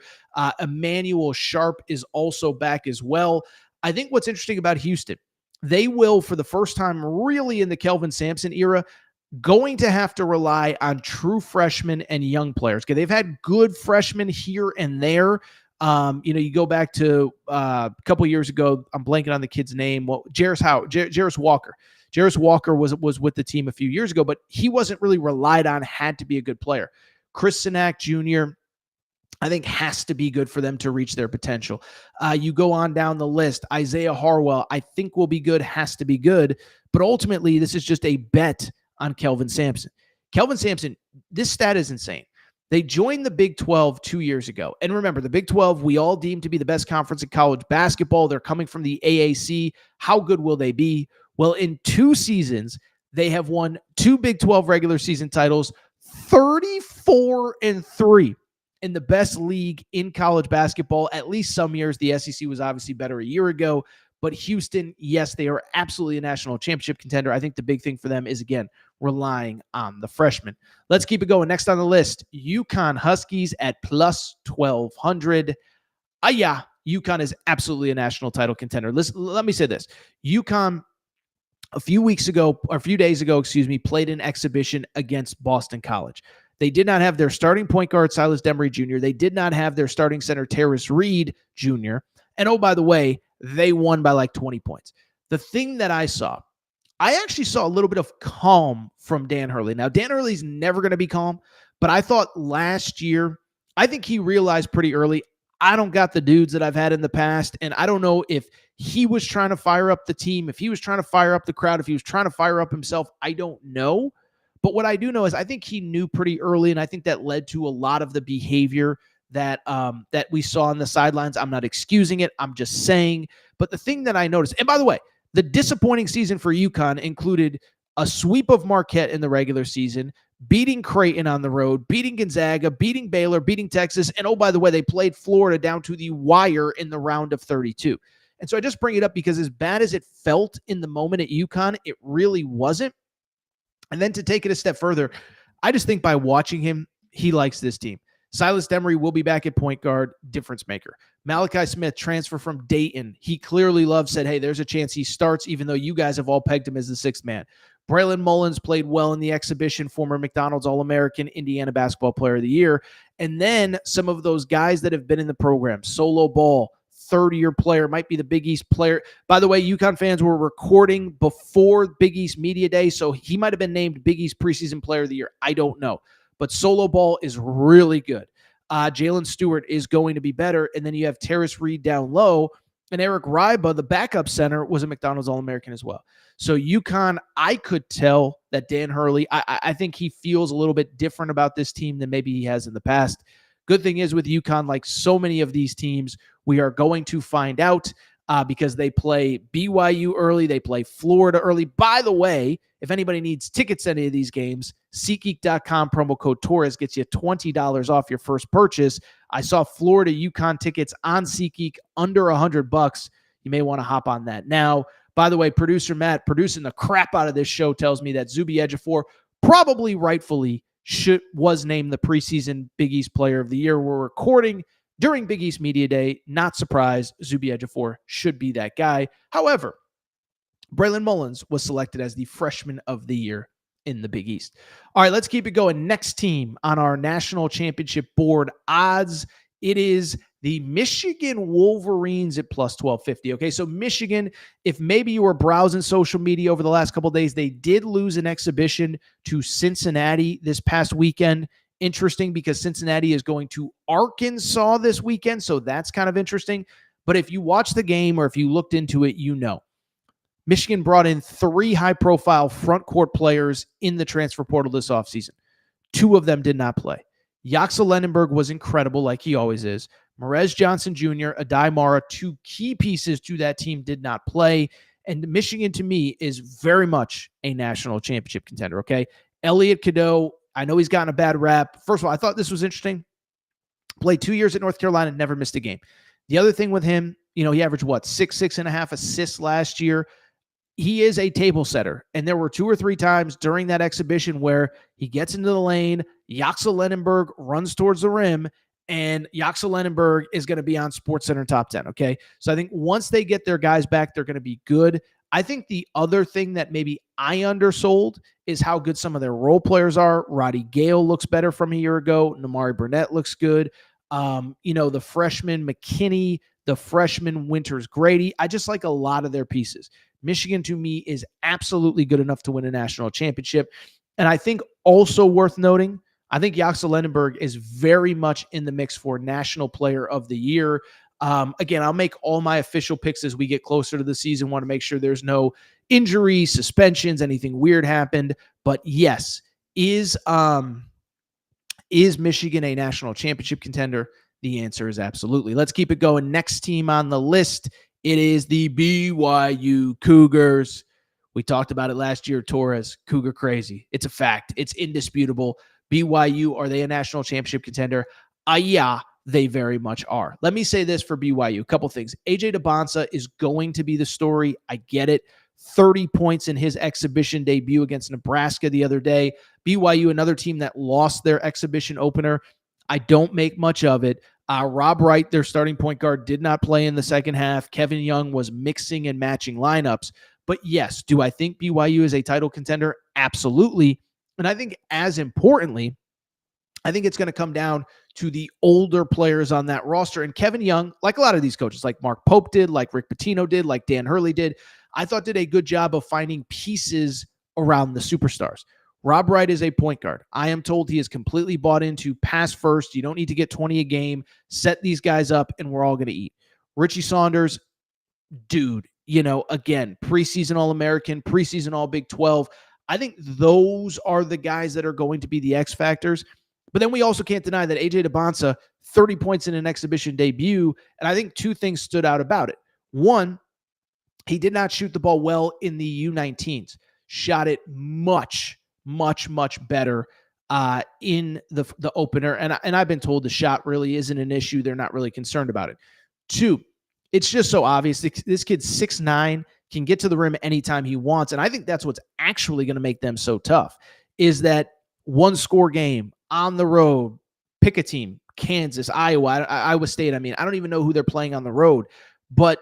S1: Emmanuel Sharp is also back as well. I think what's interesting about Houston, they will, for the first time really in the Kelvin Sampson era, going to have to rely on true freshmen and young players. Okay, they've had good freshmen here and there. You go back to a couple years ago, I'm blanking on the kid's name. Well, Jarris Walker. Jarris Walker was with the team a few years ago, but he wasn't really relied on, had to be a good player. Chris Sinak Jr., I think, has to be good for them to reach their potential. You go on down the list. Isaiah Harwell, I think, will be good, has to be good. But ultimately, this is just a bet on Kelvin Sampson. Kelvin Sampson, this stat is insane. They joined the Big 12 2 years ago. And remember, the Big 12, we all deem to be the best conference in college basketball. They're coming from the AAC. How good will they be? Well, in 2 seasons, they have won 2 Big 12 regular season titles, 34-3 in the best league in college basketball. At least some years. The SEC was obviously better a year ago. But Houston, yes, they are absolutely a national championship contender. I think the big thing for them is, again, relying on the freshmen. Let's keep it going. Next on the list, UConn Huskies at plus 1,200. Yeah, UConn is absolutely a national title contender. Let me say this. UConn, a few days ago, played an exhibition against Boston College. They did not have their starting point guard, Silas Demery Jr. They did not have their starting center, Terrace Reed Jr. And oh, by the way, they won by like 20 points. The thing that I actually saw a little bit of calm from Dan Hurley. Now, Dan Hurley's never going to be calm, but I thought last year, I think he realized pretty early, I don't got the dudes that I've had in the past, and I don't know if he was trying to fire up the team, if he was trying to fire up the crowd, if he was trying to fire up himself. I don't know. But what I do know is I think he knew pretty early, and I think that led to a lot of the behavior that we saw on the sidelines. I'm not excusing it. I'm just saying. But the thing that I noticed, and by the way, the disappointing season for UConn included a sweep of Marquette in the regular season, beating Creighton on the road, beating Gonzaga, beating Baylor, beating Texas, and oh, by the way, they played Florida down to the wire in the round of 32. And so I just bring it up because as bad as it felt in the moment at UConn, it really wasn't. And then to take it a step further, I just think by watching him, he likes this team. Silas Demery will be back at point guard, difference maker. Malachi Smith, transfer from Dayton. He clearly loved, said, hey, there's a chance he starts, even though you guys have all pegged him as the sixth man. Braylon Mullins played well in the exhibition, former McDonald's All-American, Indiana Basketball Player of the Year. And then some of those guys that have been in the program, Solo Ball, third-year player, might be the Big East player. By the way, UConn fans were recording before Big East Media Day, so he might have been named Big East Preseason Player of the Year. I don't know. But Solo Ball is really good. Jalen Stewart is going to be better. And then you have Terrace Reed down low. And Eric Ryba, the backup center, was a McDonald's All-American as well. So UConn, I could tell that Dan Hurley, I think he feels a little bit different about this team than maybe he has in the past. Good thing is with UConn, like so many of these teams, we are going to find out because they play BYU early. They play Florida early. By the way, if anybody needs tickets to any of these games, SeatGeek.com promo code Torres gets you $20 off your first purchase. I saw Florida UConn tickets on SeatGeek under $100. You may want to hop on that. Now, by the way, producer Matt, producing the crap out of this show, tells me that Zuby Ejiofor probably rightfully was named the preseason Big East Player of the Year. We're recording during Big East Media Day. Not surprised. Zuby Ejiofor should be that guy. However, Braylon Mullins was selected as the Freshman of the Year in the Big East. All right, let's keep it going. Next team on our national championship board odds, it is the Michigan Wolverines at plus 1250. Okay, so Michigan, if maybe you were browsing social media over the last couple of days, they did lose an exhibition to Cincinnati this past weekend. Interesting because Cincinnati is going to Arkansas this weekend, so that's kind of interesting. But if you watch the game or if you looked into it, you know. Michigan brought in 3 high-profile front court players in the transfer portal this offseason. 2 of them did not play. Yaxa Lenenberg was incredible, like he always is. Marez Johnson Jr., Adai Mara, 2 key pieces to that team did not play. And Michigan, to me, is very much a national championship contender, okay? Elliot Cadeau, I know he's gotten a bad rap. First of all, I thought this was interesting. Played 2 years at North Carolina, never missed a game. The other thing with him, he averaged, 6.5 assists last year. He is a table setter, and there were 2 or 3 times during that exhibition where he gets into the lane, Yaxa Lenenberg runs towards the rim, and Yaxa Lenenberg is going to be on SportsCenter Top 10, okay? So I think once they get their guys back, they're going to be good. I think the other thing that maybe I undersold is how good some of their role players are. Roddy Gale looks better from a year ago. Namari Burnett looks good. The freshman McKinney, the freshman Winters Grady. I just like a lot of their pieces. Michigan, to me, is absolutely good enough to win a national championship. And I think also worth noting, I think Yaxa Lenenberg is very much in the mix for National Player of the Year. Again, I'll make all my official picks as we get closer to the season. Want to make sure there's no injuries, suspensions, anything weird happened. But yes, is Michigan a national championship contender? The answer is absolutely. Let's keep it going. Next team on the list, it is the BYU Cougars. We talked about it last year, Torres, Cougar crazy. It's a fact. It's indisputable. BYU, are they a national championship contender? Yeah, they very much are. Let me say this for BYU. A couple things. AJ DeBonsa is going to be the story. I get it. 30 points in his exhibition debut against Nebraska the other day. BYU, another team that lost their exhibition opener. I don't make much of it. Rob Wright, their starting point guard, did not play in the second half. Kevin Young was mixing and matching lineups. But yes, do I think BYU is a title contender? Absolutely. And I think as importantly, I think it's going to come down to the older players on that roster. And Kevin Young, like a lot of these coaches, like Mark Pope did, like Rick Pitino did, like Dan Hurley did, I thought did a good job of finding pieces around the superstars. Rob Wright is a point guard. I am told he is completely bought into pass first. You don't need to get 20 a game. Set these guys up, and we're all going to eat. Richie Saunders, dude, again, preseason All-American, preseason All-Big 12. I think those are the guys that are going to be the X factors. But then we also can't deny that A.J. DeBonsa, 30 points in an exhibition debut, and I think two things stood out about it. One, he did not shoot the ball well in the U19s. Shot it much, much, much better in the opener. And I've been told the shot really isn't an issue. They're not really concerned about it. Two, it's just so obvious. This kid's 6'9", can get to the rim anytime he wants. And I think that's what's actually going to make them so tough, is that one-score game on the road, pick a team, Kansas, Iowa, Iowa State. I mean, I don't even know who they're playing on the road, but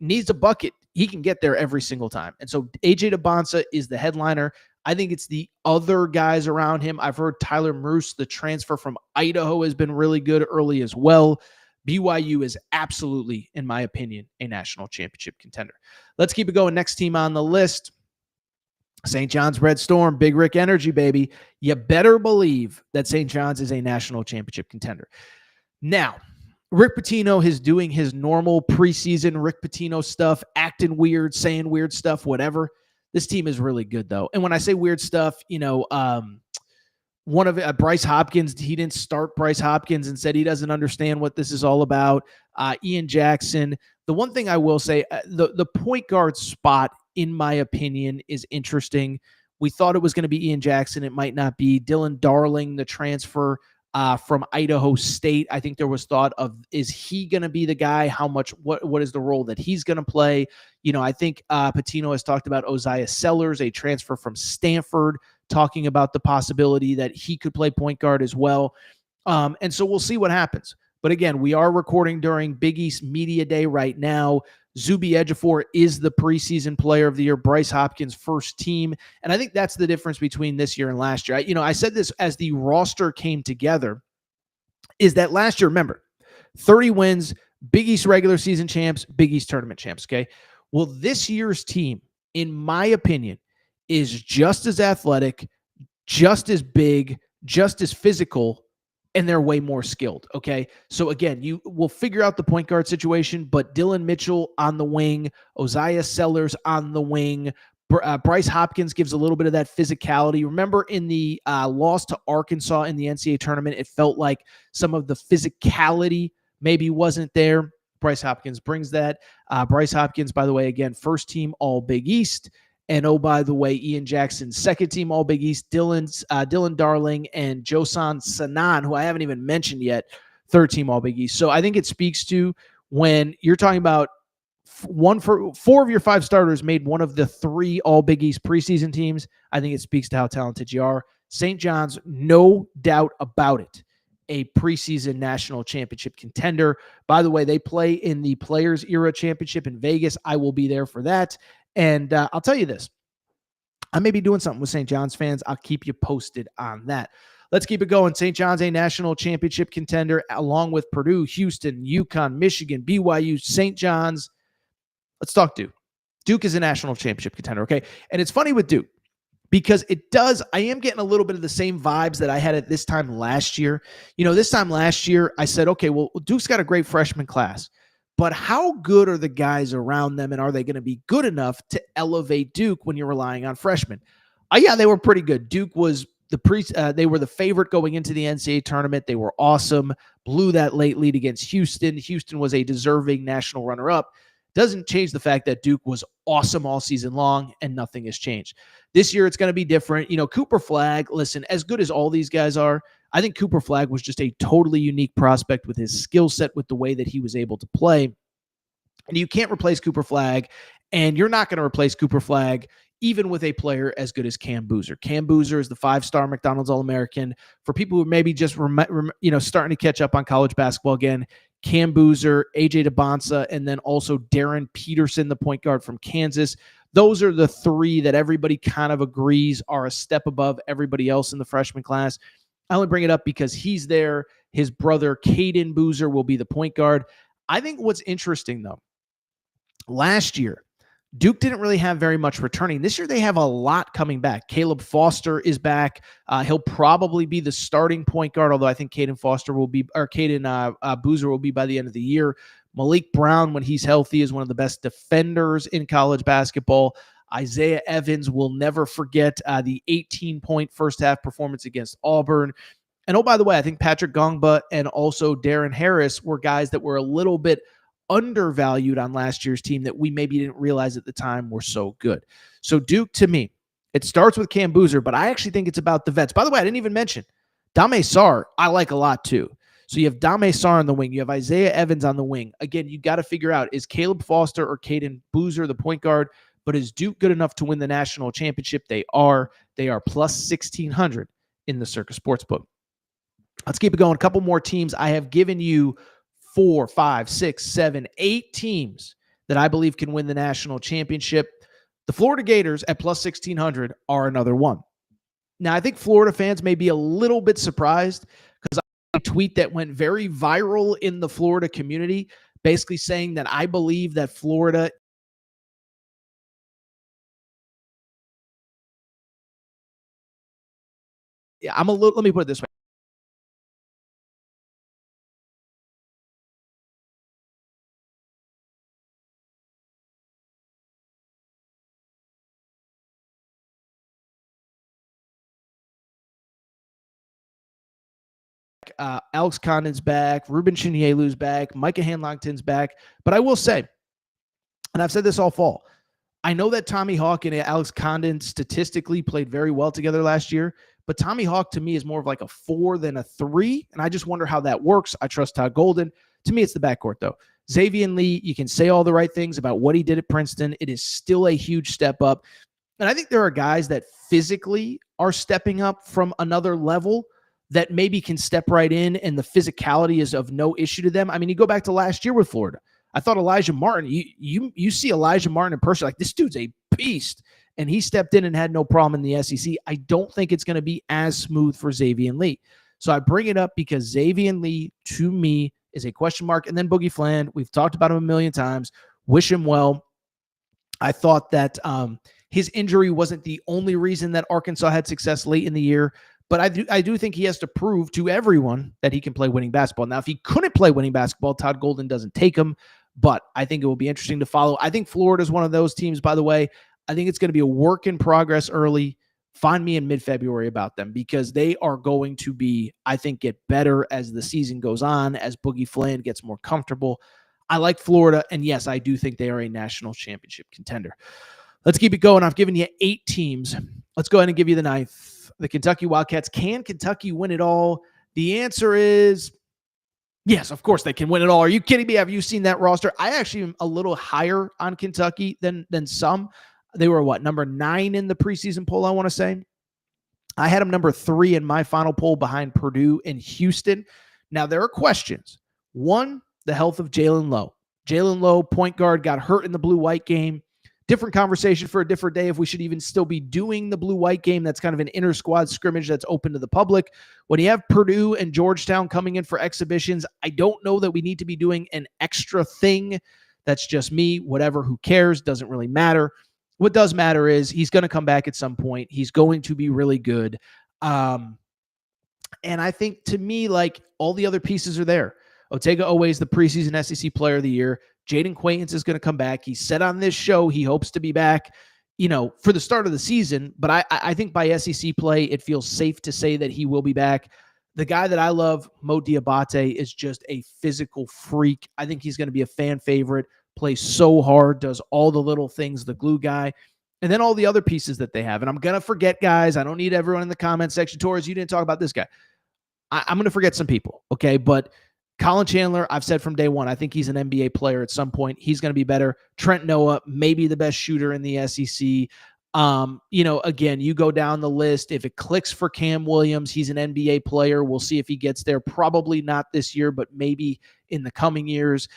S1: needs a bucket. He can get there every single time. And so A.J. DeBonsa is the headliner. I think it's the other guys around him. I've heard Tyler Moose, the transfer from Idaho, has been really good early as well. BYU is absolutely, in my opinion, a national championship contender. Let's keep it going. Next team on the list, St. John's Red Storm, Big Rick energy, baby. You better believe that St. John's is a national championship contender. Now, Rick Pitino is doing his normal preseason Rick Pitino stuff, acting weird, saying weird stuff, whatever. This team is really good, though. And when I say weird stuff, one of Bryce Hopkins, he didn't start Bryce Hopkins and said he doesn't understand what this is all about. Ian Jackson. The one thing I will say, the point guard spot, in my opinion, is interesting. We thought it was going to be Ian Jackson. It might not be. Dylan Darling, the transfer from Idaho State. I think there was thought of, is he going to be the guy? How much, what is the role that he's going to play? I think Pitino has talked about Osiah Sellers, a transfer from Stanford, talking about the possibility that he could play point guard as well. And so we'll see what happens. But again, we are recording during Big East Media Day right now. Zuby Ejiofor is the preseason player of the year, Bryce Hopkins' first team. And I think that's the difference between this year and last year. I said this as the roster came together, is that last year, remember, 30 wins, Big East regular season champs, Big East tournament champs, okay? Well, this year's team, in my opinion, is just as athletic, just as big, just as physical, and they're way more skilled, okay? So again, you will figure out the point guard situation, but Dylan Mitchell on the wing, Osiah Sellers on the wing, Bryce Hopkins gives a little bit of that physicality. Remember in the loss to Arkansas in the NCAA tournament, it felt like some of the physicality maybe wasn't there. Bryce Hopkins brings that. Bryce Hopkins, by the way, again, first team All Big East. And oh, by the way, Ian Jackson, second team All Big East, Dylan Darling, and Josan Sanan, who I haven't even mentioned yet, third team All Big East. So I think it speaks to, when you're talking about four of your five starters made one of the three All Big East preseason teams, I think it speaks to how talented you are. St. John's, no doubt about it, a preseason national championship contender. By the way, they play in the Players Era Championship in Vegas. I will be there for that. And I'll tell you this, I may be doing something with St. John's fans. I'll keep you posted on that. Let's keep it going. St. John's, a national championship contender, along with Purdue, Houston, UConn, Michigan, BYU, St. John's. Let's talk Duke. Duke is a national championship contender, okay? And it's funny with Duke, because I am getting a little bit of the same vibes that I had at this time last year. This time last year, I said, okay, well, Duke's got a great freshman class. But how good are the guys around them, and are they going to be good enough to elevate Duke when you're relying on freshmen? Yeah, they were pretty good. Duke was they were the favorite going into the NCAA tournament. They were awesome. Blew that late lead against Houston. Houston was a deserving national runner-up. Doesn't change the fact that Duke was awesome all season long, and nothing has changed. This year, it's going to be different. Cooper Flagg, listen, as good as all these guys are, I think Cooper Flagg was just a totally unique prospect with his skill set, with the way that he was able to play. And you can't replace Cooper Flagg, and you're not going to replace Cooper Flagg even with a player as good as Cam Boozer. Cam Boozer is the 5-star McDonald's All-American. For people who maybe just starting to catch up on college basketball again, Cam Boozer, A.J. DeBonsa, and then also Darren Peterson, the point guard from Kansas. Those are the three that everybody kind of agrees are a step above everybody else in the freshman class. I only bring it up because he's there. His brother, Caden Boozer, will be the point guard. I think what's interesting, though, last year, Duke didn't really have very much returning. This year they have a lot coming back. Caleb Foster is back. He'll probably be the starting point guard, although I think Caden Boozer will be by the end of the year. Malik Brown, when he's healthy, is one of the best defenders in college basketball. Isaiah Evans will never forget the 18-point first half performance against Auburn. And oh, by the way, I think Patrick Gongba and also Darren Harris were guys that were a little bit undervalued on last year's team that we maybe didn't realize at the time were so good. So Duke, to me, it starts with Cam Boozer, but I actually think it's about the vets. By the way, I didn't even mention Dame Sarr. I like a lot too. So you have Dame Sarr on the wing. You have Isaiah Evans on the wing. Again, you got to figure out, is Caleb Foster or Caden Boozer the point guard? But is Duke good enough to win the national championship? They are. They are plus 1,600 in the Circa Sportsbook. Let's keep it going. A couple more teams. I have given you 4, 5, 6, 7, 8 teams that I believe can win the national championship. The Florida Gators at plus 1,600 are another one. Now, I think Florida fans may be a little bit surprised because I tweet that went very viral in the Florida community, basically saying that I believe that Florida let me put it this way. Alex Condon's back, Ruben Chinielu's back, Micah Hanlongton's back. But I will say, and I've said this all fall, I know that Tommy Hawk and Alex Condon statistically played very well together last year, but Tommy Hawk to me is more of like a 4 than a 3, and I just wonder how that works. I trust Todd Golden. To me, it's the backcourt, though. Xavier Lee, you can say all the right things about what he did at Princeton. It is still a huge step up. And I think there are guys that physically are stepping up from another level that maybe can step right in, and the physicality is of no issue to them. I mean, you go back to last year with Florida. I thought Elijah Martin, you see Elijah Martin in person, like, this dude's a beast, and he stepped in and had no problem in the SEC. I don't think it's going to be as smooth for Xavier Lee. So I bring it up because Xavier Lee, to me, is a question mark. And then Boogie Fland, we've talked about him a million times. Wish him well. I thought that his injury wasn't the only reason that Arkansas had success late in the year. But I do think he has to prove to everyone that he can play winning basketball. Now, if he couldn't play winning basketball, Todd Golden doesn't take him. But I think it will be interesting to follow. I think Florida is one of those teams, by the way. I think it's going to be a work in progress early. Find me in mid-February about them because they are going to be, I think, get better as the season goes on, as Boogie Fland gets more comfortable. I like Florida, and yes, I do think they are a national championship contender. Let's keep it going. I've given you 8 teams. Let's go ahead and give you the 9th. The Kentucky Wildcats. Can Kentucky win it all? The answer is yes, of course they can win it all. Are you kidding me? Have you seen that roster? I actually am a little higher on Kentucky than some. They were number 9 in the preseason poll, I want to say. I had them number 3 in my final poll behind Purdue and Houston. Now, there are questions. One, the health of Jalen Lowe. Jalen Lowe, point guard, got hurt in the blue-white game. Different conversation for a different day if we should even still be doing the blue-white game. That's kind of an inter-squad scrimmage that's open to the public. When you have Purdue and Georgetown coming in for exhibitions, I don't know that we need to be doing an extra thing. That's just me. Whatever, who cares? Doesn't really matter. What does matter is he's going to come back at some point. He's going to be really good. And I think, to me, like, all the other pieces are there. Otega Oweh, the preseason SEC Player of the Year. Jaden Quaintance is going to come back. He said on this show he hopes to be back, for the start of the season. But I think by SEC play, it feels safe to say that he will be back. The guy that I love, Mo Diabate, is just a physical freak. I think he's going to be a fan favorite, plays so hard, does all the little things, the glue guy. And then all the other pieces that they have. And I'm going to forget guys. I don't need everyone in the comment section. Torres, you didn't talk about this guy. I'm going to forget some people, okay? But Colin Chandler, I've said from day one, I think he's an NBA player at some point. He's going to be better. Trent Noah, maybe the best shooter in the SEC. Again, you go down the list. If it clicks for Cam Williams, he's an NBA player. We'll see if he gets there. Probably not this year, but maybe in the coming years.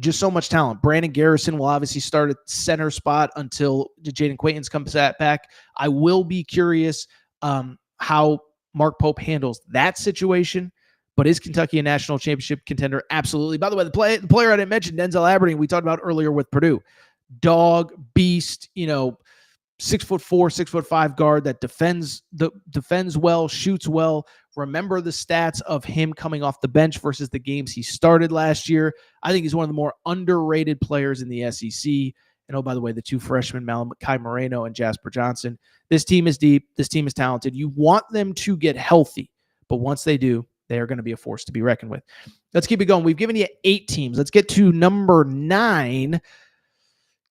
S1: Just so much talent. Brandon Garrison will obviously start at center spot until Jaden Quaintance comes back. I will be curious how Mark Pope handles that situation. But is Kentucky a national championship contender? Absolutely. By the way, the player I didn't mention, Denzel Aberdeen, we talked about earlier with Purdue. dog, beast, 6'4", 6'5" guard that defends well, shoots well. Remember the stats of him coming off the bench versus the games he started last year. I think he's one of the more underrated players in the SEC. And oh, by the way, the two freshmen, Malachi Moreno and Jasper Johnson. This team is deep. This team is talented. You want them to get healthy, but once they do, they are going to be a force to be reckoned with. Let's keep it going. We've given you 8 teams. Let's get to number 9.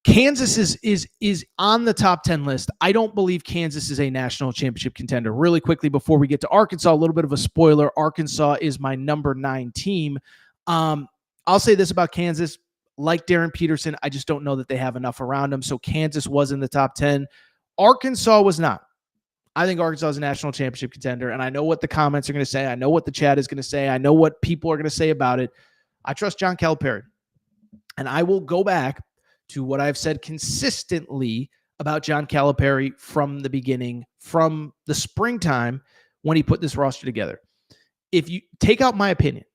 S1: Kansas is on the top 10 list. I don't believe Kansas is a national championship contender. Really quickly before we get to Arkansas, a little bit of a spoiler. Arkansas is my number 9 team. I'll say this about Kansas. Like Darren Peterson, I just don't know that they have enough around them. So Kansas was in the top 10. Arkansas was not. I think Arkansas is a national championship contender, and I know what the comments are going to say. I know what the chat is going to say. I know what people are going to say about it. I trust John Calipari, and I will go back to what I've said consistently about John Calipari from the beginning, from the springtime when he put this roster together. If you take out my opinion,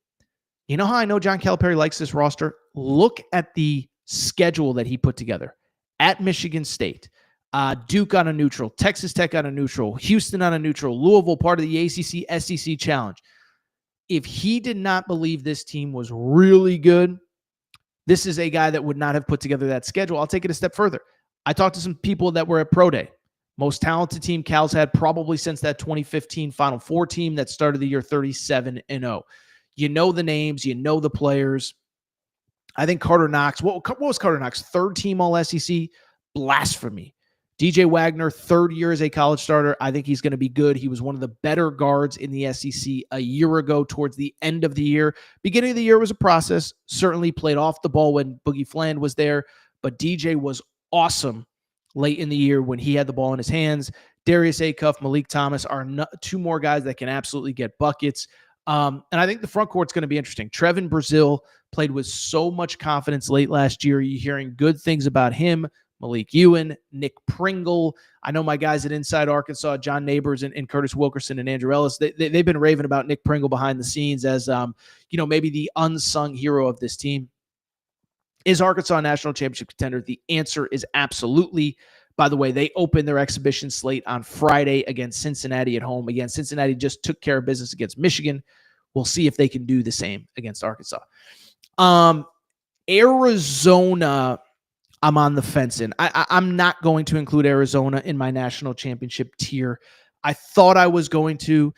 S1: you know how I know John Calipari likes this roster? Look at the schedule that he put together. At Michigan State, Duke on a neutral, Texas Tech on a neutral, Houston on a neutral, Louisville part of the ACC SEC Challenge. If he did not believe this team was really good, this is a guy that would not have put together that schedule. I'll take it a step further. I talked to some people that were at Pro Day. Most talented team Cal's had probably since that 2015 Final Four team that started the year 37-0. You know the names. You know the players. I think Carter Knox, what was Carter Knox? 3rd team All-SEC? Blasphemy. DJ Wagner, 3rd year as a college starter. I think he's going to be good. He was one of the better guards in the SEC a year ago towards the end of the year. Beginning of the year was a process. Certainly played off the ball when Boogie Fland was there, but DJ was awesome late in the year when he had the ball in his hands. Darius Acuff, Malik Thomas are 2 more guys that can absolutely get buckets. And I think the front court's going to be interesting. Trevin Brazile played with so much confidence late last year. You're hearing good things about him. Malik Ewan, Nick Pringle. I know my guys at Inside Arkansas, John Neighbors and Curtis Wilkerson and Andrew Ellis, they've been raving about Nick Pringle behind the scenes as, maybe the unsung hero of this team. Is Arkansas a national championship contender? The answer is absolutely. By the way, they opened their exhibition slate on Friday against Cincinnati at home. Again, Cincinnati just took care of business against Michigan. We'll see if they can do the same against Arkansas. Arizona, I'm on the fence in. I'm not going to include Arizona in my national championship tier. I thought I was going to.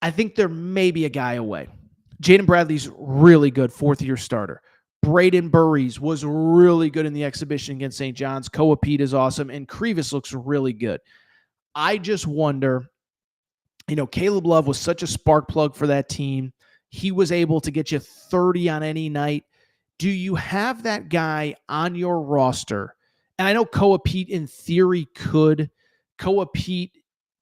S1: I think they're maybe a guy away. Jaden Bradley's really good, 4th-year starter. Braden Burries was really good in the exhibition against St. John's. Koa Pete is awesome, and Krivas looks really good. I just wonder, Caleb Love was such a spark plug for that team. He was able to get you 30 on any night. Do you have that guy on your roster? And I know Koa Pete in theory could. Koa Pete,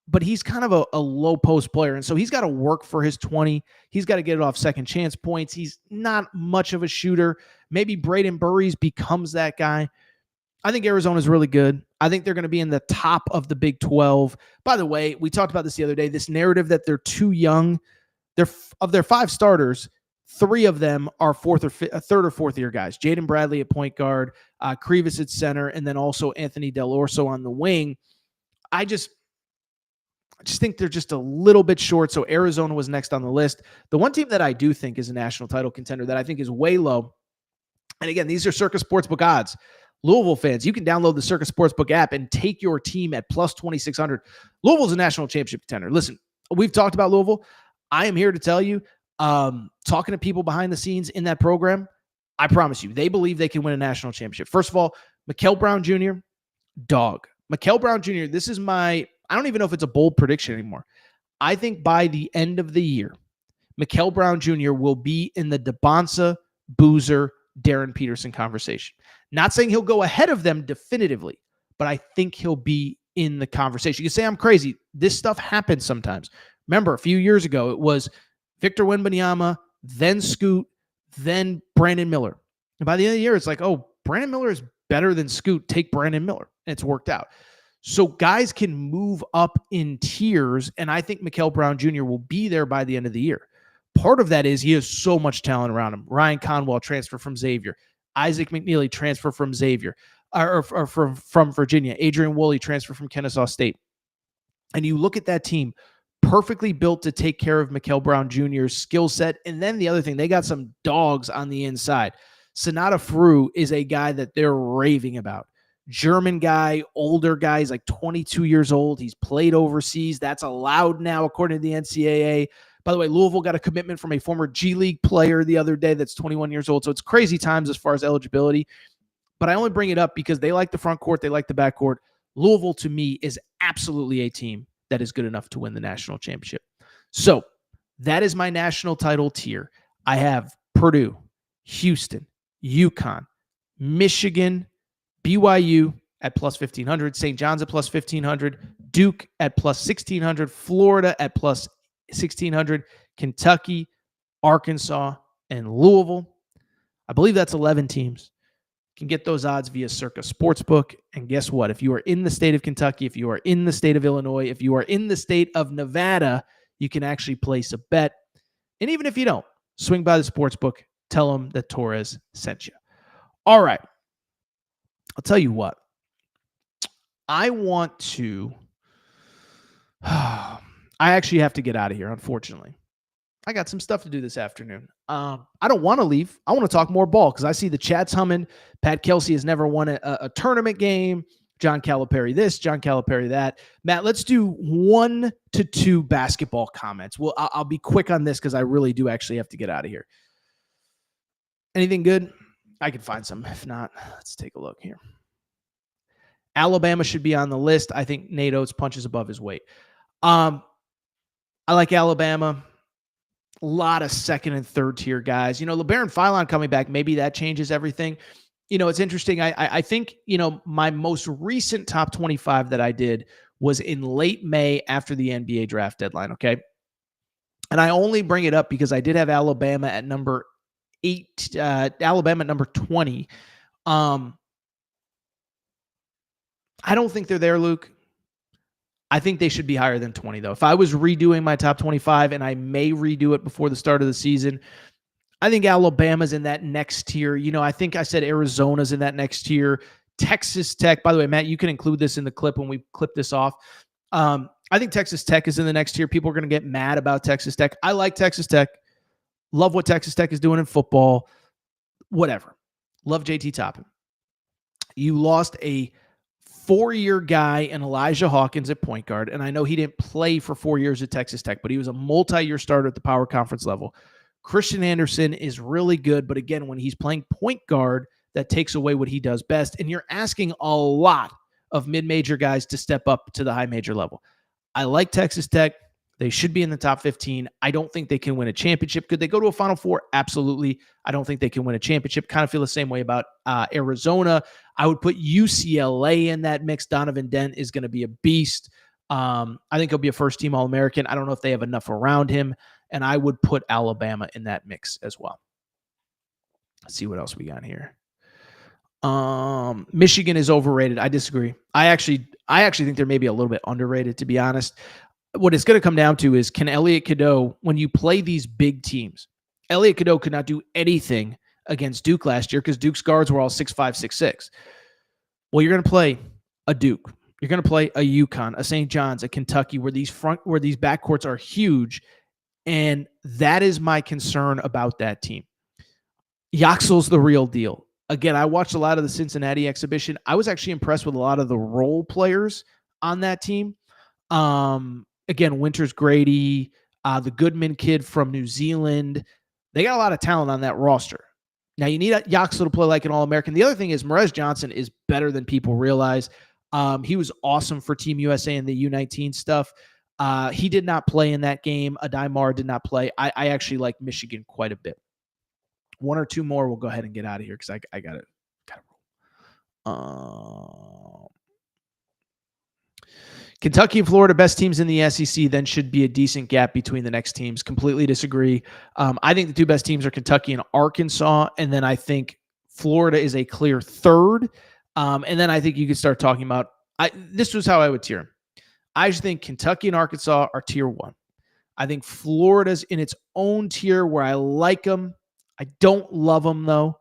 S1: but he's kind of a low post player. And so he's got to work for his 20. He's got to get it off second chance points. He's not much of a shooter. Maybe Braden Burries becomes that guy. I think Arizona's really good. I think they're going to be in the top of the Big 12. By the way, we talked about this the other day, this narrative that they're too young. Of their 5 starters, 3 of them are 3rd or 4th year guys. Jaden Bradley at point guard, Krivas at center, and then also Anthony Del Orso on the wing. I just think they're just a little bit short. So Arizona was next on the list. The one team that I do think is a national title contender that I think is way low. And again, these are Circus Sportsbook odds. Louisville fans, you can download the Circus Sportsbook app and take your team at plus 2,600. Louisville's a national championship contender. Listen, we've talked about Louisville. I am here to tell you, talking to people behind the scenes in that program, I promise you, they believe they can win a national championship. First of all, Mikel Brown Jr., dog. Mikel Brown Jr., this is I don't even know if it's a bold prediction anymore. I think by the end of the year, Mikel Brown Jr. will be in the DeBonsa, Boozer, Darren Peterson conversation. Not saying he'll go ahead of them definitively, but I think he'll be in the conversation. You can say I'm crazy. This stuff happens sometimes. Remember, a few years ago, it was Victor Wembanyama, then Scoot, then Brandon Miller. And by the end of the year, it's like, oh, Brandon Miller is better than Scoot. Take Brandon Miller. And it's worked out. So guys can move up in tiers, and I think Mikel Brown Jr. will be there by the end of the year. Part of that is he has so much talent around him. Ryan Conwell transfer from Xavier. Isaac McNeely transfer from Xavier or from Virginia. Adrian Woolley transfer from Kennesaw State. And you look at that team, perfectly built to take care of Mikael Brown Jr.'s skill set. And then the other thing, they got some dogs on the inside. Sonata Frew is a guy that they're raving about. German guy, older guy. He's like 22 years old. He's played overseas. That's allowed now, according to the NCAA. By the way, Louisville got a commitment from a former G League player the other day that's 21 years old. So it's crazy times as far as eligibility. But I only bring it up because they like the front court. They like the back court. Louisville, to me, is absolutely a team that is good enough to win the national championship. So that is my national title tier. I have Purdue, Houston, UConn, Michigan, BYU at plus 1,500, St. John's at plus 1,500, Duke at plus 1,600, Florida at plus 1,600, Kentucky, Arkansas, and Louisville. I believe that's 11 teams. You can get those odds via Circa Sportsbook. And guess what? If you are in the state of Kentucky, if you are in the state of Illinois, if you are in the state of Nevada, you can actually place a bet. And even if you don't, swing by the sportsbook, tell them that Torres sent you. All right. I'll tell you what. I want to... I actually have to get out of here, unfortunately. I got some stuff to do this afternoon. I don't want to leave. I want to talk more ball because I see the chat's humming. Pat Kelsey has never won a tournament game. John Calipari this, John Calipari that. Matt, let's do 1 to 2 basketball comments. Well, I'll be quick on this because I really do actually have to get out of here. Anything good? I can find some. If not, let's take a look here. Alabama should be on the list. I think Nate Oates punches above his weight. I like Alabama. A lot of second and third tier guys. LeBaron Philon coming back, maybe that changes everything. It's interesting. I think, my most recent top 25 that I did was in late May after the NBA draft deadline, okay? And I only bring it up because I did have Alabama at number 8, Alabama at number 20. I don't think they're there, Luke. I think they should be higher than 20, though. If I was redoing my top 25, and I may redo it before the start of the season, I think Alabama's in that next tier. I think I said Arizona's in that next tier. Texas Tech, by the way, Matt, you can include this in the clip when we clip this off. I think Texas Tech is in the next tier. People are going to get mad about Texas Tech. I like Texas Tech. Love what Texas Tech is doing in football. Whatever. Love JT Toppin. You lost a 4-year guy in Elijah Hawkins at point guard. And I know he didn't play for 4 years at Texas Tech, but he was a multi-year starter at the power conference level. Christian Anderson is really good. But again, when he's playing point guard, that takes away what he does best. And you're asking a lot of mid-major guys to step up to the high major level. I like Texas Tech. They should be in the top 15. I don't think they can win a championship. Could they go to a Final Four? Absolutely. I don't think they can win a championship. Kind of feel the same way about Arizona. I would put UCLA in that mix. Donovan Dent is going to be a beast. I think he'll be a first-team All-American. I don't know if they have enough around him. And I would put Alabama in that mix as well. Let's see what else we got here. Michigan is overrated. I disagree. I actually think they're maybe a little bit underrated, to be honest. What it's going to come down to is, can Elliot Cadeau, when you play these big teams, Elliot Cadeau could not do anything against Duke last year because Duke's guards were all 6'5", 6'6". Well, you're going to play a Duke. You're going to play a UConn, a St. John's, a Kentucky, where these backcourts are huge. And that is my concern about that team. Yaxel's the real deal. Again, I watched a lot of the Cincinnati exhibition. I was actually impressed with a lot of the role players on that team. Again, Winters Grady, the Goodman kid from New Zealand. They got a lot of talent on that roster. Now, you need Yaxel to play like an All-American. The other thing is Morez Johnson is better than people realize. He was awesome for Team USA in the U19 stuff. He did not play in that game. Adai did not play. I actually like Michigan quite a bit. 1 or 2 more, we'll go ahead and get out of here because I got to roll. Kentucky and Florida, best teams in the SEC, then should be a decent gap between the next teams. Completely disagree. I think the 2 best teams are Kentucky and Arkansas, and then I think Florida is a clear third. And then I think you could start talking about this was how I would tier them. I just think Kentucky and Arkansas are tier 1. I think Florida's in its own tier where I like them. I don't love them, though.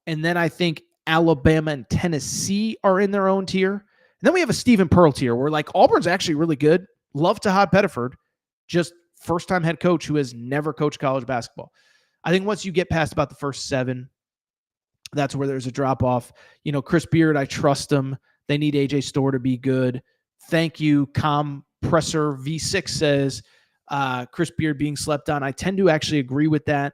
S1: And then I think Alabama and Tennessee are in their own tier. And then we have a Stephen Pearl tier where like Auburn's actually really good. Love Todd Pettiford, just first-time head coach who has never coached college basketball. I think once you get past about the first 7, that's where there's a drop-off. Chris Beard, I trust him. They need A.J. Storr to be good. Thank you. Compressor V6 says Chris Beard being slept on. I tend to actually agree with that.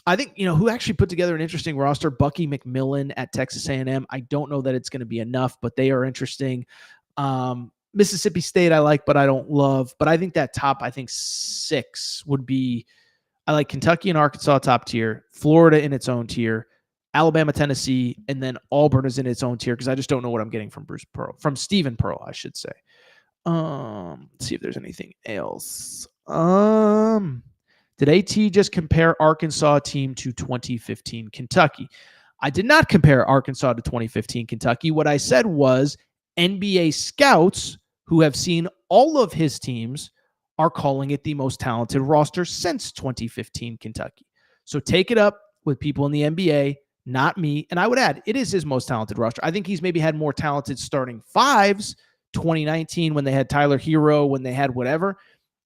S1: I think, who actually put together an interesting roster, Bucky McMillan at Texas A&M. I don't know that it's going to be enough, but they are interesting. Mississippi State I like, but I don't love. But I think that top, 6 would be, I like Kentucky and Arkansas top tier, Florida in its own tier, Alabama, Tennessee, and then Auburn is in its own tier because I just don't know what I'm getting from Stephen Pearl, I should say. Let's see if there's anything else. Did AT just compare Arkansas team to 2015 Kentucky? I did not compare Arkansas to 2015 Kentucky. What I said was NBA scouts who have seen all of his teams are calling it the most talented roster since 2015 Kentucky. So take it up with people in the NBA, not me. And I would add, it is his most talented roster. I think he's maybe had more talented starting fives 2019 when they had Tyler Hero, when they had whatever.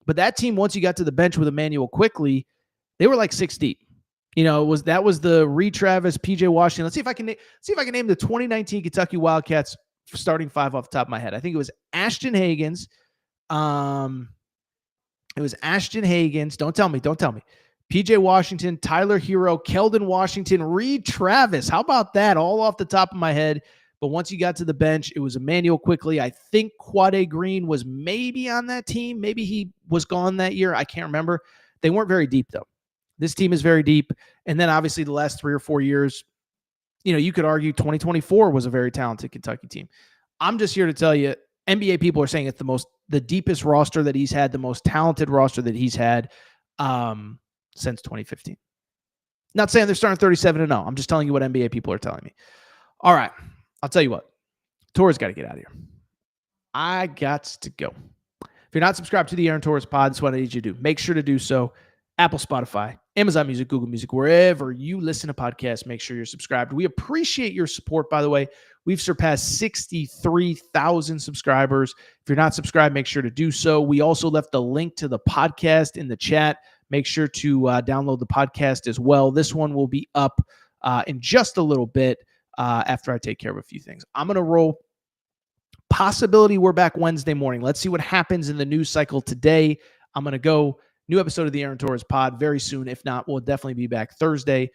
S1: But that team, once you got to the bench with Emmanuel Quickly, they were like 6 deep. That was the Reed Travis, PJ Washington. Let's see if I can name the 2019 Kentucky Wildcats starting 5 off the top of my head. I think it was Ashton Hagans. It was Ashton Hagans. Don't tell me. PJ Washington, Tyler Hero, Keldon Washington, Reed Travis. How about that? All off the top of my head. But once you got to the bench, it was Emmanuel Quickly. I think Quade Green was maybe on that team. Maybe he was gone that year. I can't remember. They weren't very deep, though. This team is very deep. And then, obviously, the last 3 or 4 years, you could argue 2024 was a very talented Kentucky team. I'm just here to tell you, NBA people are saying it's the deepest roster that he's had, the most talented roster that he's had since 2015. Not saying they're starting 37-0. I'm just telling you what NBA people are telling me. All right. I'll tell you what. Torres got to get out of here. I got to go. If you're not subscribed to the Aaron Torres pod, that's what I need you to do. Make sure to do so. Apple, Spotify, Amazon Music, Google Music, wherever you listen to podcasts, make sure you're subscribed. We appreciate your support, by the way. We've surpassed 63,000 subscribers. If you're not subscribed, make sure to do so. We also left the link to the podcast in the chat. Make sure to download the podcast as well. This one will be up in just a little bit after I take care of a few things. I'm going to roll. Possibility we're back Wednesday morning. Let's see what happens in the news cycle today. I'm going to go. New episode of the Aaron Torres pod very soon. If not, we'll definitely be back Thursday.